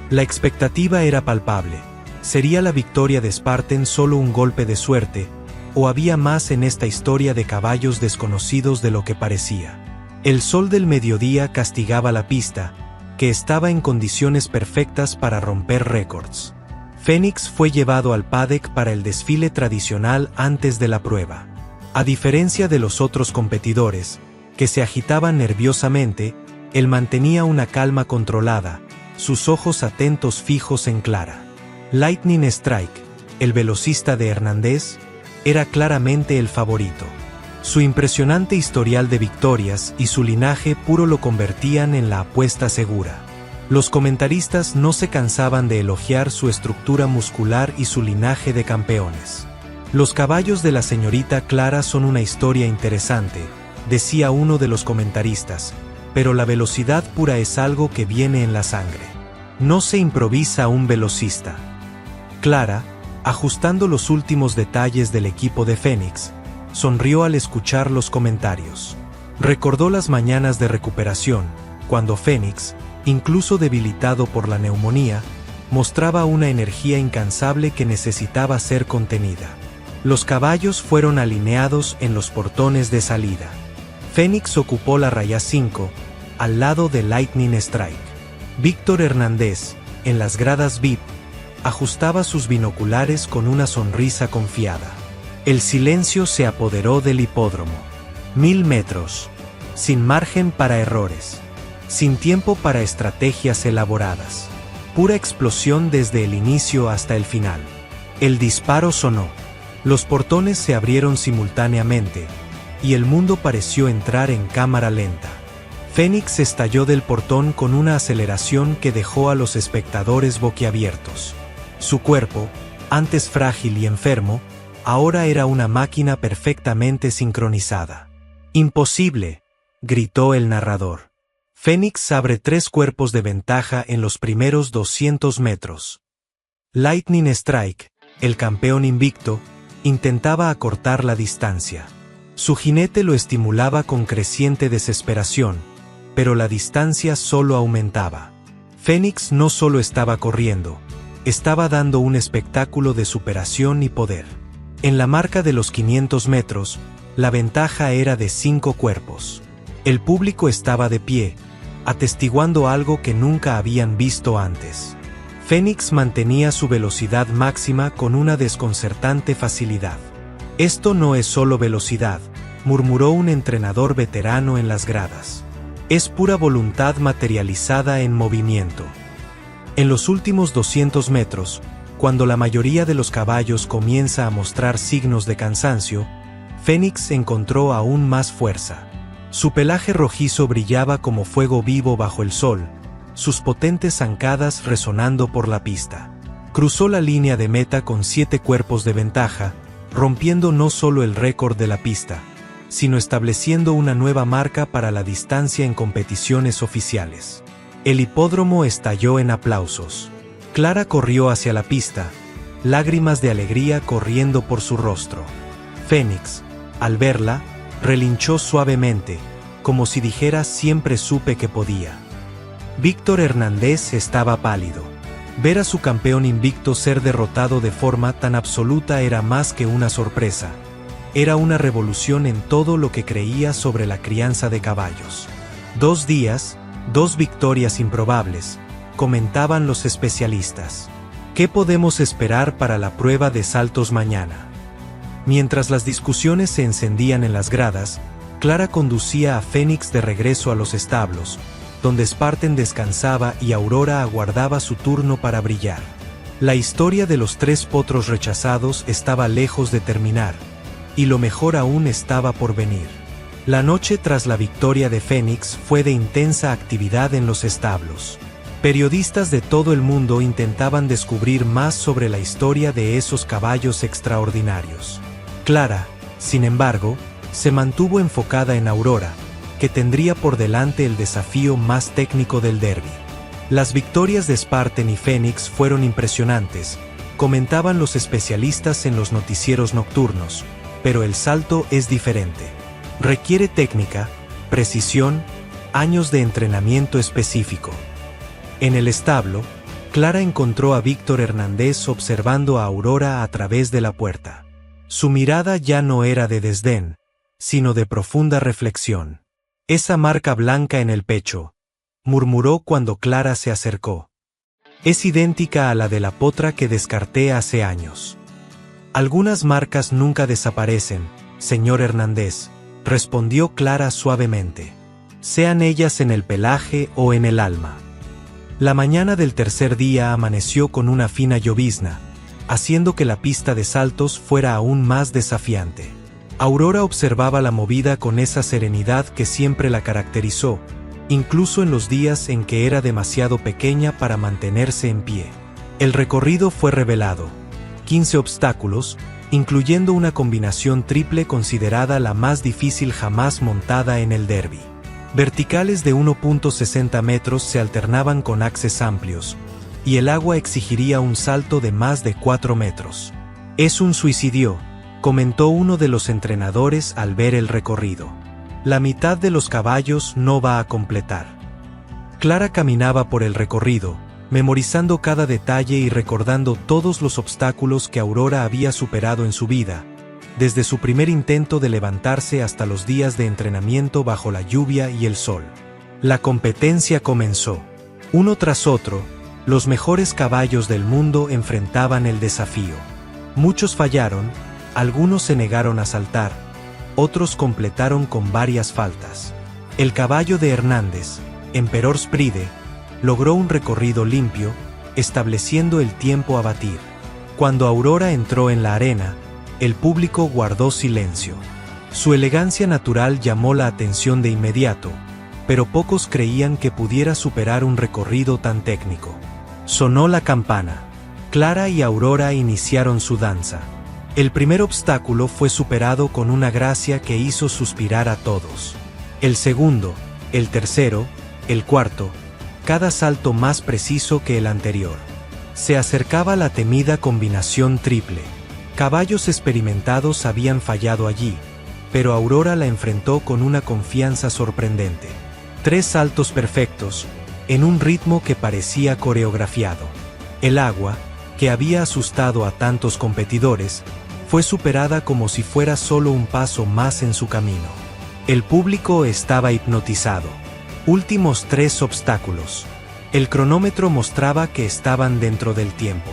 La expectativa era palpable. ¿Sería la victoria de Spartan solo un golpe de suerte, o había más en esta historia de caballos desconocidos de lo que parecía? El sol del mediodía castigaba la pista, que estaba en condiciones perfectas para romper récords. Phoenix fue llevado al paddock para el desfile tradicional antes de la prueba. A diferencia de los otros competidores, que se agitaban nerviosamente, él mantenía una calma controlada, sus ojos atentos fijos en Clara. Lightning Strike, el velocista de Hernández, era claramente el favorito. Su impresionante historial de victorias y su linaje puro lo convertían en la apuesta segura. Los comentaristas no se cansaban de elogiar su estructura muscular y su linaje de campeones. Los caballos de la señorita Clara son una historia interesante, decía uno de los comentaristas, pero la velocidad pura es algo que viene en la sangre. No se improvisa un velocista. Clara, ajustando los últimos detalles del equipo de Phoenix, sonrió al escuchar los comentarios. Recordó las mañanas de recuperación, cuando Phoenix, incluso debilitado por la neumonía, mostraba una energía incansable que necesitaba ser contenida. Los caballos fueron alineados en los portones de salida. Phoenix ocupó la raya 5, al lado de Lightning Strike. Víctor Hernández, en las gradas VIP, ajustaba sus binoculares con una sonrisa confiada. El silencio se apoderó del hipódromo. 1000 metros. Sin margen para errores. Sin tiempo para estrategias elaboradas. Pura explosión desde el inicio hasta el final. El disparo sonó. Los portones se abrieron simultáneamente, y el mundo pareció entrar en cámara lenta. Phoenix estalló del portón con una aceleración que dejó a los espectadores boquiabiertos. Su cuerpo, antes frágil y enfermo, ahora era una máquina perfectamente sincronizada. «Imposible», gritó el narrador. Phoenix abre 3 cuerpos de ventaja en los primeros 200 metros. Lightning Strike, el campeón invicto, intentaba acortar la distancia. Su jinete lo estimulaba con creciente desesperación, pero la distancia solo aumentaba. Phoenix no solo estaba corriendo, estaba dando un espectáculo de superación y poder. En la marca de los 500 metros, la ventaja era de 5 cuerpos. El público estaba de pie, atestiguando algo que nunca habían visto antes. Phoenix mantenía su velocidad máxima con una desconcertante facilidad. «Esto no es solo velocidad», murmuró un entrenador veterano en las gradas. «Es pura voluntad materializada en movimiento». En los últimos 200 metros, cuando la mayoría de los caballos comienza a mostrar signos de cansancio, Phoenix encontró aún más fuerza. Su pelaje rojizo brillaba como fuego vivo bajo el sol, sus potentes zancadas resonando por la pista. Cruzó la línea de meta con 7 cuerpos de ventaja, rompiendo no solo el récord de la pista, sino estableciendo una nueva marca para la distancia en competiciones oficiales. El hipódromo estalló en aplausos. Clara corrió hacia la pista, lágrimas de alegría corriendo por su rostro. Phoenix, al verla, relinchó suavemente, como si dijera «siempre supe que podía». Víctor Hernández estaba pálido. Ver a su campeón invicto ser derrotado de forma tan absoluta era más que una sorpresa. Era una revolución en todo lo que creía sobre la crianza de caballos. 2 días, 2 victorias improbables, comentaban los especialistas. ¿Qué podemos esperar para la prueba de saltos mañana? Mientras las discusiones se encendían en las gradas, Clara conducía a Phoenix de regreso a los establos, donde Spartan descansaba y Aurora aguardaba su turno para brillar. La historia de los 3 potros rechazados estaba lejos de terminar, y lo mejor aún estaba por venir. La noche tras la victoria de Phoenix fue de intensa actividad en los establos. Periodistas de todo el mundo intentaban descubrir más sobre la historia de esos caballos extraordinarios. Clara, sin embargo, se mantuvo enfocada en Aurora, que tendría por delante el desafío más técnico del derby. Las victorias de Spartan y Phoenix fueron impresionantes, comentaban los especialistas en los noticieros nocturnos, pero el salto es diferente. Requiere técnica, precisión, años de entrenamiento específico. En el establo, Clara encontró a Víctor Hernández observando a Aurora a través de la puerta. Su mirada ya no era de desdén, sino de profunda reflexión. «Esa marca blanca en el pecho», murmuró cuando Clara se acercó. «Es idéntica a la de la potra que descarté hace años». «Algunas marcas nunca desaparecen, señor Hernández», respondió Clara suavemente. «Sean ellas en el pelaje o en el alma». La mañana del tercer día amaneció con una fina llovizna, haciendo que la pista de saltos fuera aún más desafiante. Aurora observaba la movida con esa serenidad que siempre la caracterizó, incluso en los días en que era demasiado pequeña para mantenerse en pie. El recorrido fue revelado. 15 obstáculos, incluyendo una combinación triple considerada la más difícil jamás montada en el derby. Verticales de 1.60 metros se alternaban con axes amplios, y el agua exigiría un salto de más de 4 metros. «Es un suicidio», comentó uno de los entrenadores al ver el recorrido. «La mitad de los caballos no va a completar». Clara caminaba por el recorrido, memorizando cada detalle y recordando todos los obstáculos que Aurora había superado en su vida, desde su primer intento de levantarse hasta los días de entrenamiento bajo la lluvia y el sol. La competencia comenzó. Uno tras otro, los mejores caballos del mundo enfrentaban el desafío. Muchos fallaron, algunos se negaron a saltar, otros completaron con varias faltas. El caballo de Hernández, Emperor Spride, logró un recorrido limpio, estableciendo el tiempo a batir. Cuando Aurora entró en la arena, el público guardó silencio. Su elegancia natural llamó la atención de inmediato, pero pocos creían que pudiera superar un recorrido tan técnico. Sonó la campana. Clara y Aurora iniciaron su danza. El primer obstáculo fue superado con una gracia que hizo suspirar a todos. El segundo, el tercero, el cuarto, cada salto más preciso que el anterior. Se acercaba la temida combinación triple. Caballos experimentados habían fallado allí, pero Aurora la enfrentó con una confianza sorprendente. 3 saltos perfectos, en un ritmo que parecía coreografiado. El agua, que había asustado a tantos competidores, fue superada como si fuera solo un paso más en su camino. El público estaba hipnotizado. Últimos 3 obstáculos. El cronómetro mostraba que estaban dentro del tiempo.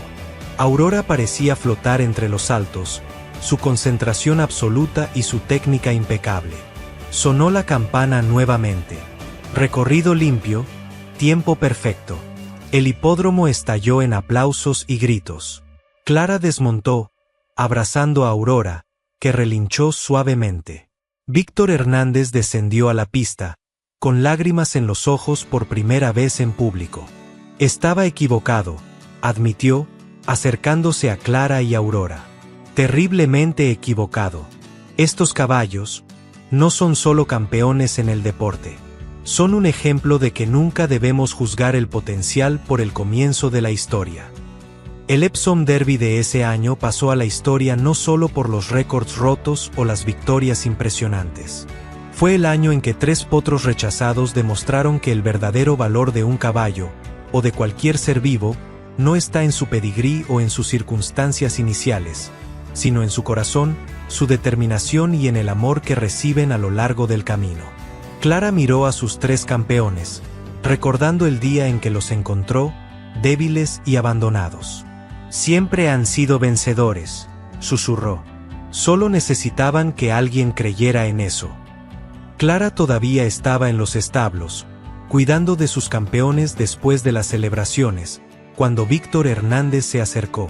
Aurora parecía flotar entre los saltos, su concentración absoluta y su técnica impecable. Sonó la campana nuevamente. Recorrido limpio, tiempo perfecto. El hipódromo estalló en aplausos y gritos. Clara desmontó, abrazando a Aurora, que relinchó suavemente. Víctor Hernández descendió a la pista, con lágrimas en los ojos por primera vez en público. Estaba equivocado, admitió, acercándose a Clara y Aurora. Terriblemente equivocado. Estos caballos no son solo campeones en el deporte. Son un ejemplo de que nunca debemos juzgar el potencial por el comienzo de la historia. El Epsom Derby de ese año pasó a la historia no solo por los récords rotos o las victorias impresionantes. Fue el año en que 3 potros rechazados demostraron que el verdadero valor de un caballo, o de cualquier ser vivo, no está en su pedigrí o en sus circunstancias iniciales, sino en su corazón, su determinación y en el amor que reciben a lo largo del camino. Clara miró a sus 3 campeones, recordando el día en que los encontró, débiles y abandonados. «Siempre han sido vencedores», susurró. «Solo necesitaban que alguien creyera en eso». Clara todavía estaba en los establos, cuidando de sus campeones después de las celebraciones, cuando Víctor Hernández se acercó.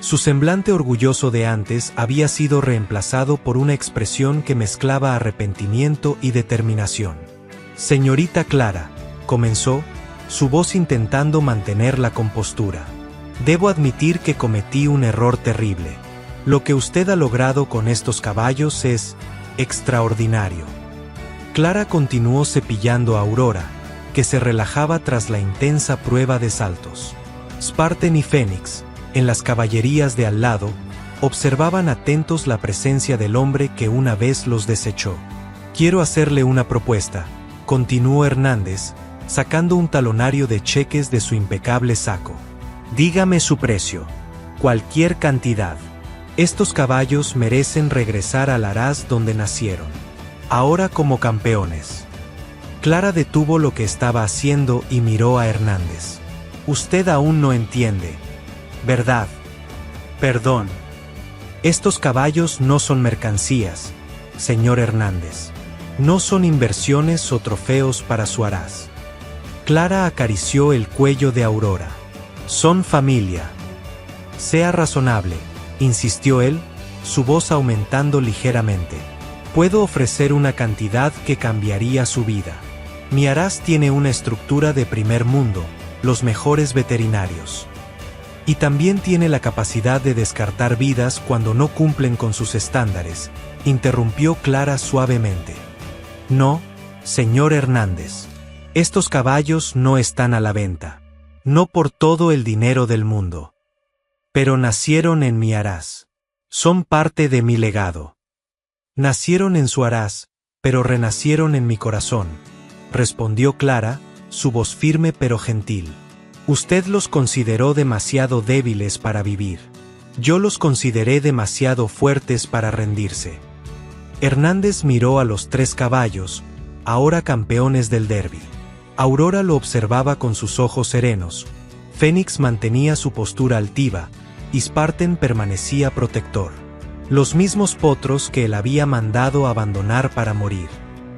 Su semblante orgulloso de antes había sido reemplazado por una expresión que mezclaba arrepentimiento y determinación. «Señorita Clara», comenzó, su voz intentando mantener la compostura. «Debo admitir que cometí un error terrible. Lo que usted ha logrado con estos caballos es extraordinario». Clara continuó cepillando a Aurora, que se relajaba tras la intensa prueba de saltos. Spartan y Fénix, en las caballerías de al lado, observaban atentos la presencia del hombre que una vez los desechó. «Quiero hacerle una propuesta», continuó Hernández, sacando un talonario de cheques de su impecable saco. «Dígame su precio. Cualquier cantidad. Estos caballos merecen regresar al haraz donde nacieron. Ahora como campeones». Clara detuvo lo que estaba haciendo y miró a Hernández. «Usted aún no entiende, ¿verdad? Perdón. Estos caballos no son mercancías, señor Hernández. No son inversiones o trofeos para su haraz». Clara acarició el cuello de Aurora. «Son familia». «Sea razonable», insistió él, su voz aumentando ligeramente. «Puedo ofrecer una cantidad que cambiaría su vida. Mi haraz tiene una estructura de primer mundo, los mejores veterinarios. Y también tiene la capacidad de descartar vidas cuando no cumplen con sus estándares, interrumpió Clara suavemente. No, señor Hernández. Estos caballos no están a la venta. No por todo el dinero del mundo. Pero nacieron en mi harás. Son parte de mi legado. Nacieron en su harás, pero renacieron en mi corazón, respondió Clara, su voz firme pero gentil. Usted los consideró demasiado débiles para vivir. Yo los consideré demasiado fuertes para rendirse. Hernández miró a los 3 caballos, ahora campeones del derbi. Aurora lo observaba con sus ojos serenos, Fénix mantenía su postura altiva, y Spartan permanecía protector. Los mismos potros que él había mandado abandonar para morir.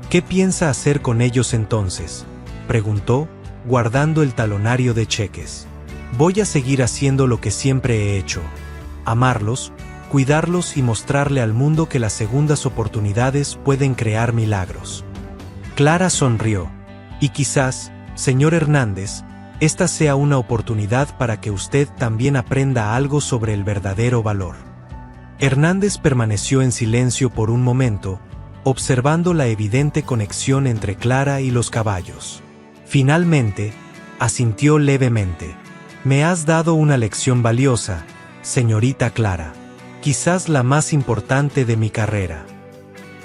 ¿Qué piensa hacer con ellos entonces?, preguntó, guardando el talonario de cheques. Voy a seguir haciendo lo que siempre he hecho. Amarlos, cuidarlos y mostrarle al mundo que las segundas oportunidades pueden crear milagros. Clara sonrió. Y quizás, señor Hernández, esta sea una oportunidad para que usted también aprenda algo sobre el verdadero valor. Hernández permaneció en silencio por un momento, observando la evidente conexión entre Clara y los caballos. Finalmente, asintió levemente. Me has dado una lección valiosa, señorita Clara. Quizás la más importante de mi carrera.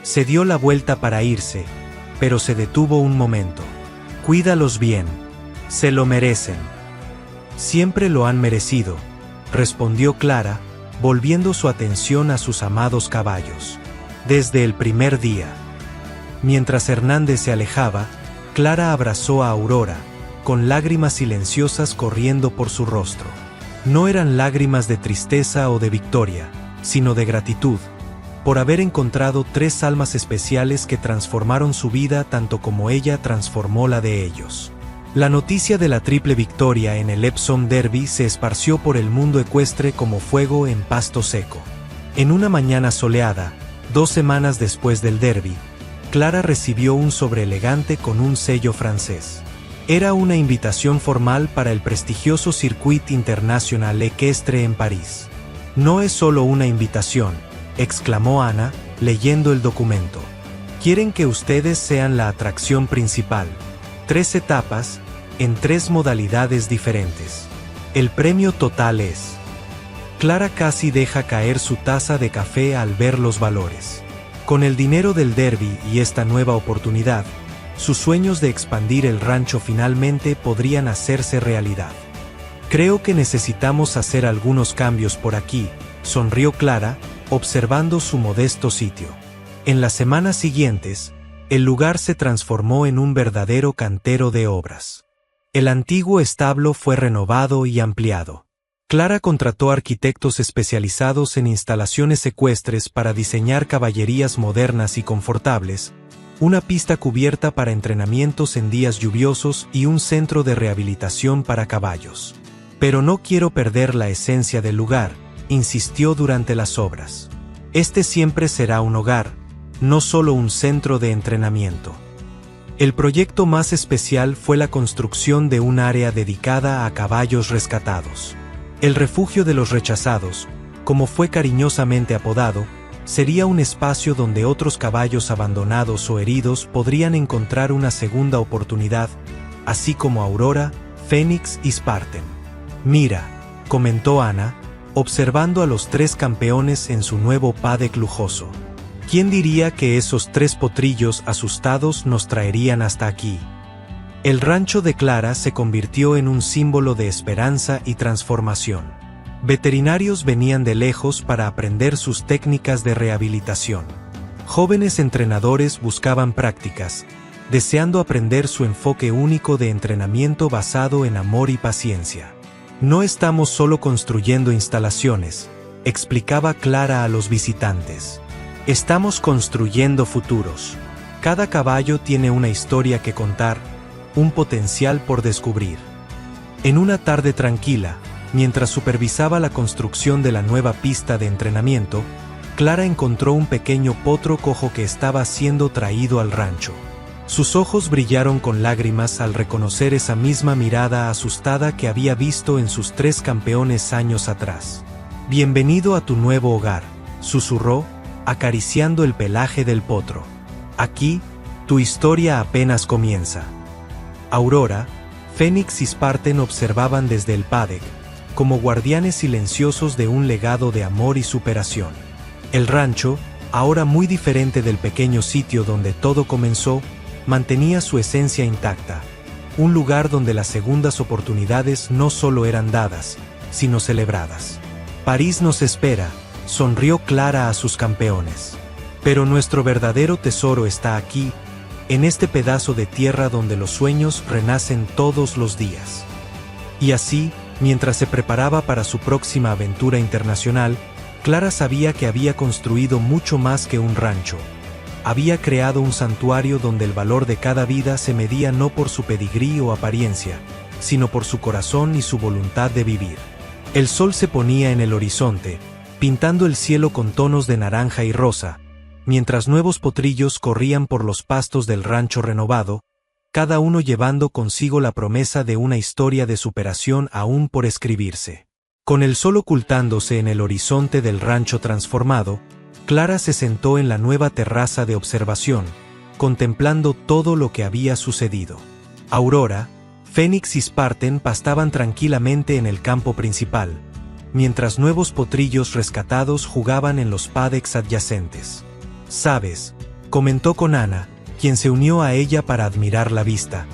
Se dio la vuelta para irse, pero se detuvo un momento. Cuídalos bien. Se lo merecen. Siempre lo han merecido, respondió Clara, volviendo su atención a sus amados caballos. Desde el primer día. Mientras Hernández se alejaba, Clara abrazó a Aurora, con lágrimas silenciosas corriendo por su rostro. No eran lágrimas de tristeza o de victoria, sino de gratitud, por haber encontrado 3 almas especiales que transformaron su vida tanto como ella transformó la de ellos. La noticia de la triple victoria en el Epsom Derby se esparció por el mundo ecuestre como fuego en pasto seco. En una mañana soleada, 2 semanas después del derby, Clara recibió un sobre elegante con un sello francés. Era una invitación formal para el prestigioso Circuit International Equestre en París. No es solo una invitación, exclamó Ana, leyendo el documento. Quieren que ustedes sean la atracción principal. 3 etapas, en 3 modalidades diferentes. El premio total es... Clara casi deja caer su taza de café al ver los valores. Con el dinero del derby y esta nueva oportunidad, sus sueños de expandir el rancho finalmente podrían hacerse realidad. Creo que necesitamos hacer algunos cambios por aquí, sonrió Clara, observando su modesto sitio. En las semanas siguientes, el lugar se transformó en un verdadero cantero de obras. El antiguo establo fue renovado y ampliado. Clara contrató arquitectos especializados en instalaciones ecuestres para diseñar caballerías modernas y confortables, una pista cubierta para entrenamientos en días lluviosos y un centro de rehabilitación para caballos. Pero no quiero perder la esencia del lugar, insistió durante las obras. Este siempre será un hogar, no solo un centro de entrenamiento. El proyecto más especial fue la construcción de un área dedicada a caballos rescatados. El refugio de los rechazados, como fue cariñosamente apodado, sería un espacio donde otros caballos abandonados o heridos podrían encontrar una segunda oportunidad, así como Aurora, Fénix y Spartan. Mira, comentó Ana, observando a los 3 campeones en su nuevo paddock lujoso. ¿Quién diría que esos 3 potrillos asustados nos traerían hasta aquí? El rancho de Clara se convirtió en un símbolo de esperanza y transformación. Veterinarios venían de lejos para aprender sus técnicas de rehabilitación. Jóvenes entrenadores buscaban prácticas, deseando aprender su enfoque único de entrenamiento basado en amor y paciencia. No estamos solo construyendo instalaciones, explicaba Clara a los visitantes. Estamos construyendo futuros. Cada caballo tiene una historia que contar, un potencial por descubrir. En una tarde tranquila, mientras supervisaba la construcción de la nueva pista de entrenamiento, Clara encontró un pequeño potro cojo que estaba siendo traído al rancho. Sus ojos brillaron con lágrimas al reconocer esa misma mirada asustada que había visto en sus 3 campeones años atrás. «Bienvenido a tu nuevo hogar», susurró, acariciando el pelaje del potro. «Aquí, tu historia apenas comienza». Aurora, Fénix y Spartan observaban desde el paddock, como guardianes silenciosos de un legado de amor y superación. El rancho, ahora muy diferente del pequeño sitio donde todo comenzó, mantenía su esencia intacta, un lugar donde las segundas oportunidades no solo eran dadas, sino celebradas. «París nos espera», sonrió Clara a sus campeones. «Pero nuestro verdadero tesoro está aquí, en este pedazo de tierra donde los sueños renacen todos los días». Y así, mientras se preparaba para su próxima aventura internacional, Clara sabía que había construido mucho más que un rancho. Había creado un santuario donde el valor de cada vida se medía no por su pedigrí o apariencia, sino por su corazón y su voluntad de vivir. El sol se ponía en el horizonte, pintando el cielo con tonos de naranja y rosa, mientras nuevos potrillos corrían por los pastos del rancho renovado, cada uno llevando consigo la promesa de una historia de superación aún por escribirse. Con el sol ocultándose en el horizonte del rancho transformado, Clara se sentó en la nueva terraza de observación, contemplando todo lo que había sucedido. Aurora, Fénix y Spartan pastaban tranquilamente en el campo principal, mientras nuevos potrillos rescatados jugaban en los paddocks adyacentes. «¿Sabes?», comentó con Ana, quien se unió a ella para admirar la vista.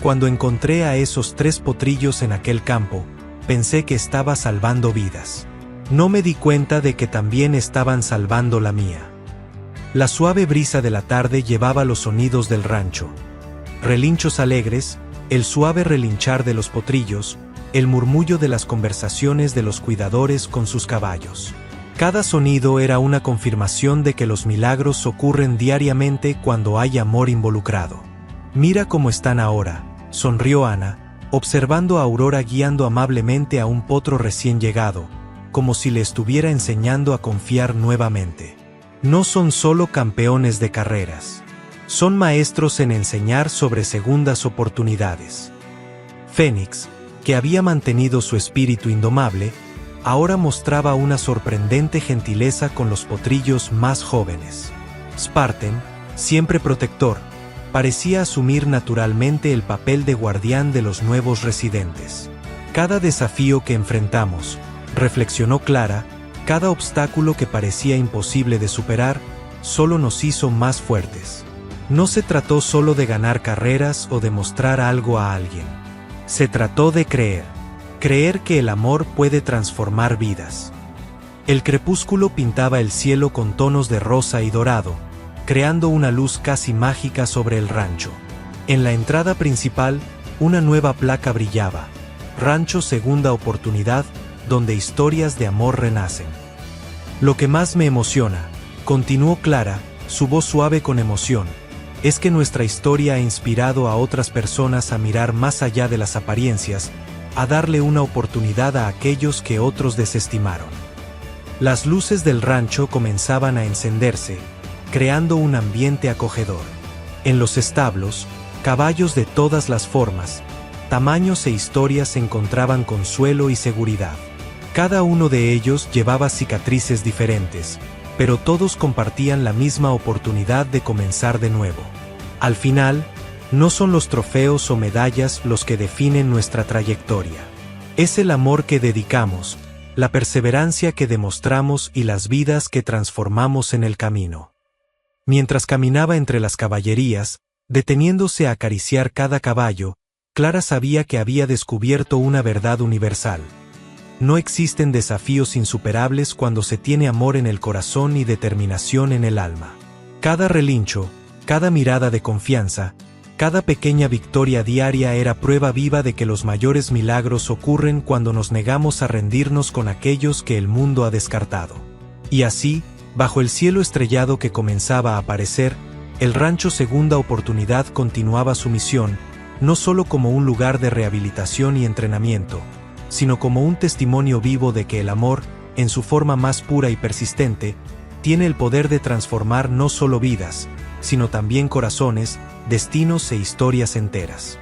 «Cuando encontré a esos 3 potrillos en aquel campo, pensé que estaba salvando vidas. No me di cuenta de que también estaban salvando la mía». La suave brisa de la tarde llevaba los sonidos del rancho. Relinchos alegres, el suave relinchar de los potrillos, el murmullo de las conversaciones de los cuidadores con sus caballos. Cada sonido era una confirmación de que los milagros ocurren diariamente cuando hay amor involucrado. «Mira cómo están ahora», sonrió Ana, observando a Aurora guiando amablemente a un potro recién llegado, como si le estuviera enseñando a confiar nuevamente. «No son solo campeones de carreras. Son maestros en enseñar sobre segundas oportunidades». Fénix, que había mantenido su espíritu indomable, ahora mostraba una sorprendente gentileza con los potrillos más jóvenes. Spartan, siempre protector, parecía asumir naturalmente el papel de guardián de los nuevos residentes. «Cada desafío que enfrentamos», reflexionó Clara, «cada obstáculo que parecía imposible de superar, solo nos hizo más fuertes. No se trató solo de ganar carreras o de mostrar algo a alguien. Se trató de creer que el amor puede transformar vidas». El crepúsculo pintaba el cielo con tonos de rosa y dorado, creando una luz casi mágica sobre el rancho. En la entrada principal, una nueva placa brillaba: «Rancho Segunda Oportunidad, donde historias de amor renacen». «Lo que más me emociona», continuó Clara, su voz suave con emoción, «es que nuestra historia ha inspirado a otras personas a mirar más allá de las apariencias, a darle una oportunidad a aquellos que otros desestimaron». Las luces del rancho comenzaban a encenderse, creando un ambiente acogedor. En los establos, caballos de todas las formas, tamaños e historias encontraban consuelo y seguridad. Cada uno de ellos llevaba cicatrices diferentes, pero todos compartían la misma oportunidad de comenzar de nuevo. Al final, no son los trofeos o medallas los que definen nuestra trayectoria. Es el amor que dedicamos, la perseverancia que demostramos y las vidas que transformamos en el camino. Mientras caminaba entre las caballerías, deteniéndose a acariciar cada caballo, Clara sabía que había descubierto una verdad universal. No existen desafíos insuperables cuando se tiene amor en el corazón y determinación en el alma. Cada relincho, cada mirada de confianza, cada pequeña victoria diaria era prueba viva de que los mayores milagros ocurren cuando nos negamos a rendirnos con aquellos que el mundo ha descartado. Y así, bajo el cielo estrellado que comenzaba a aparecer, el rancho Segunda Oportunidad continuaba su misión, no solo como un lugar de rehabilitación y entrenamiento, sino como un testimonio vivo de que el amor, en su forma más pura y persistente, tiene el poder de transformar no solo vidas, sino también corazones, destinos e historias enteras.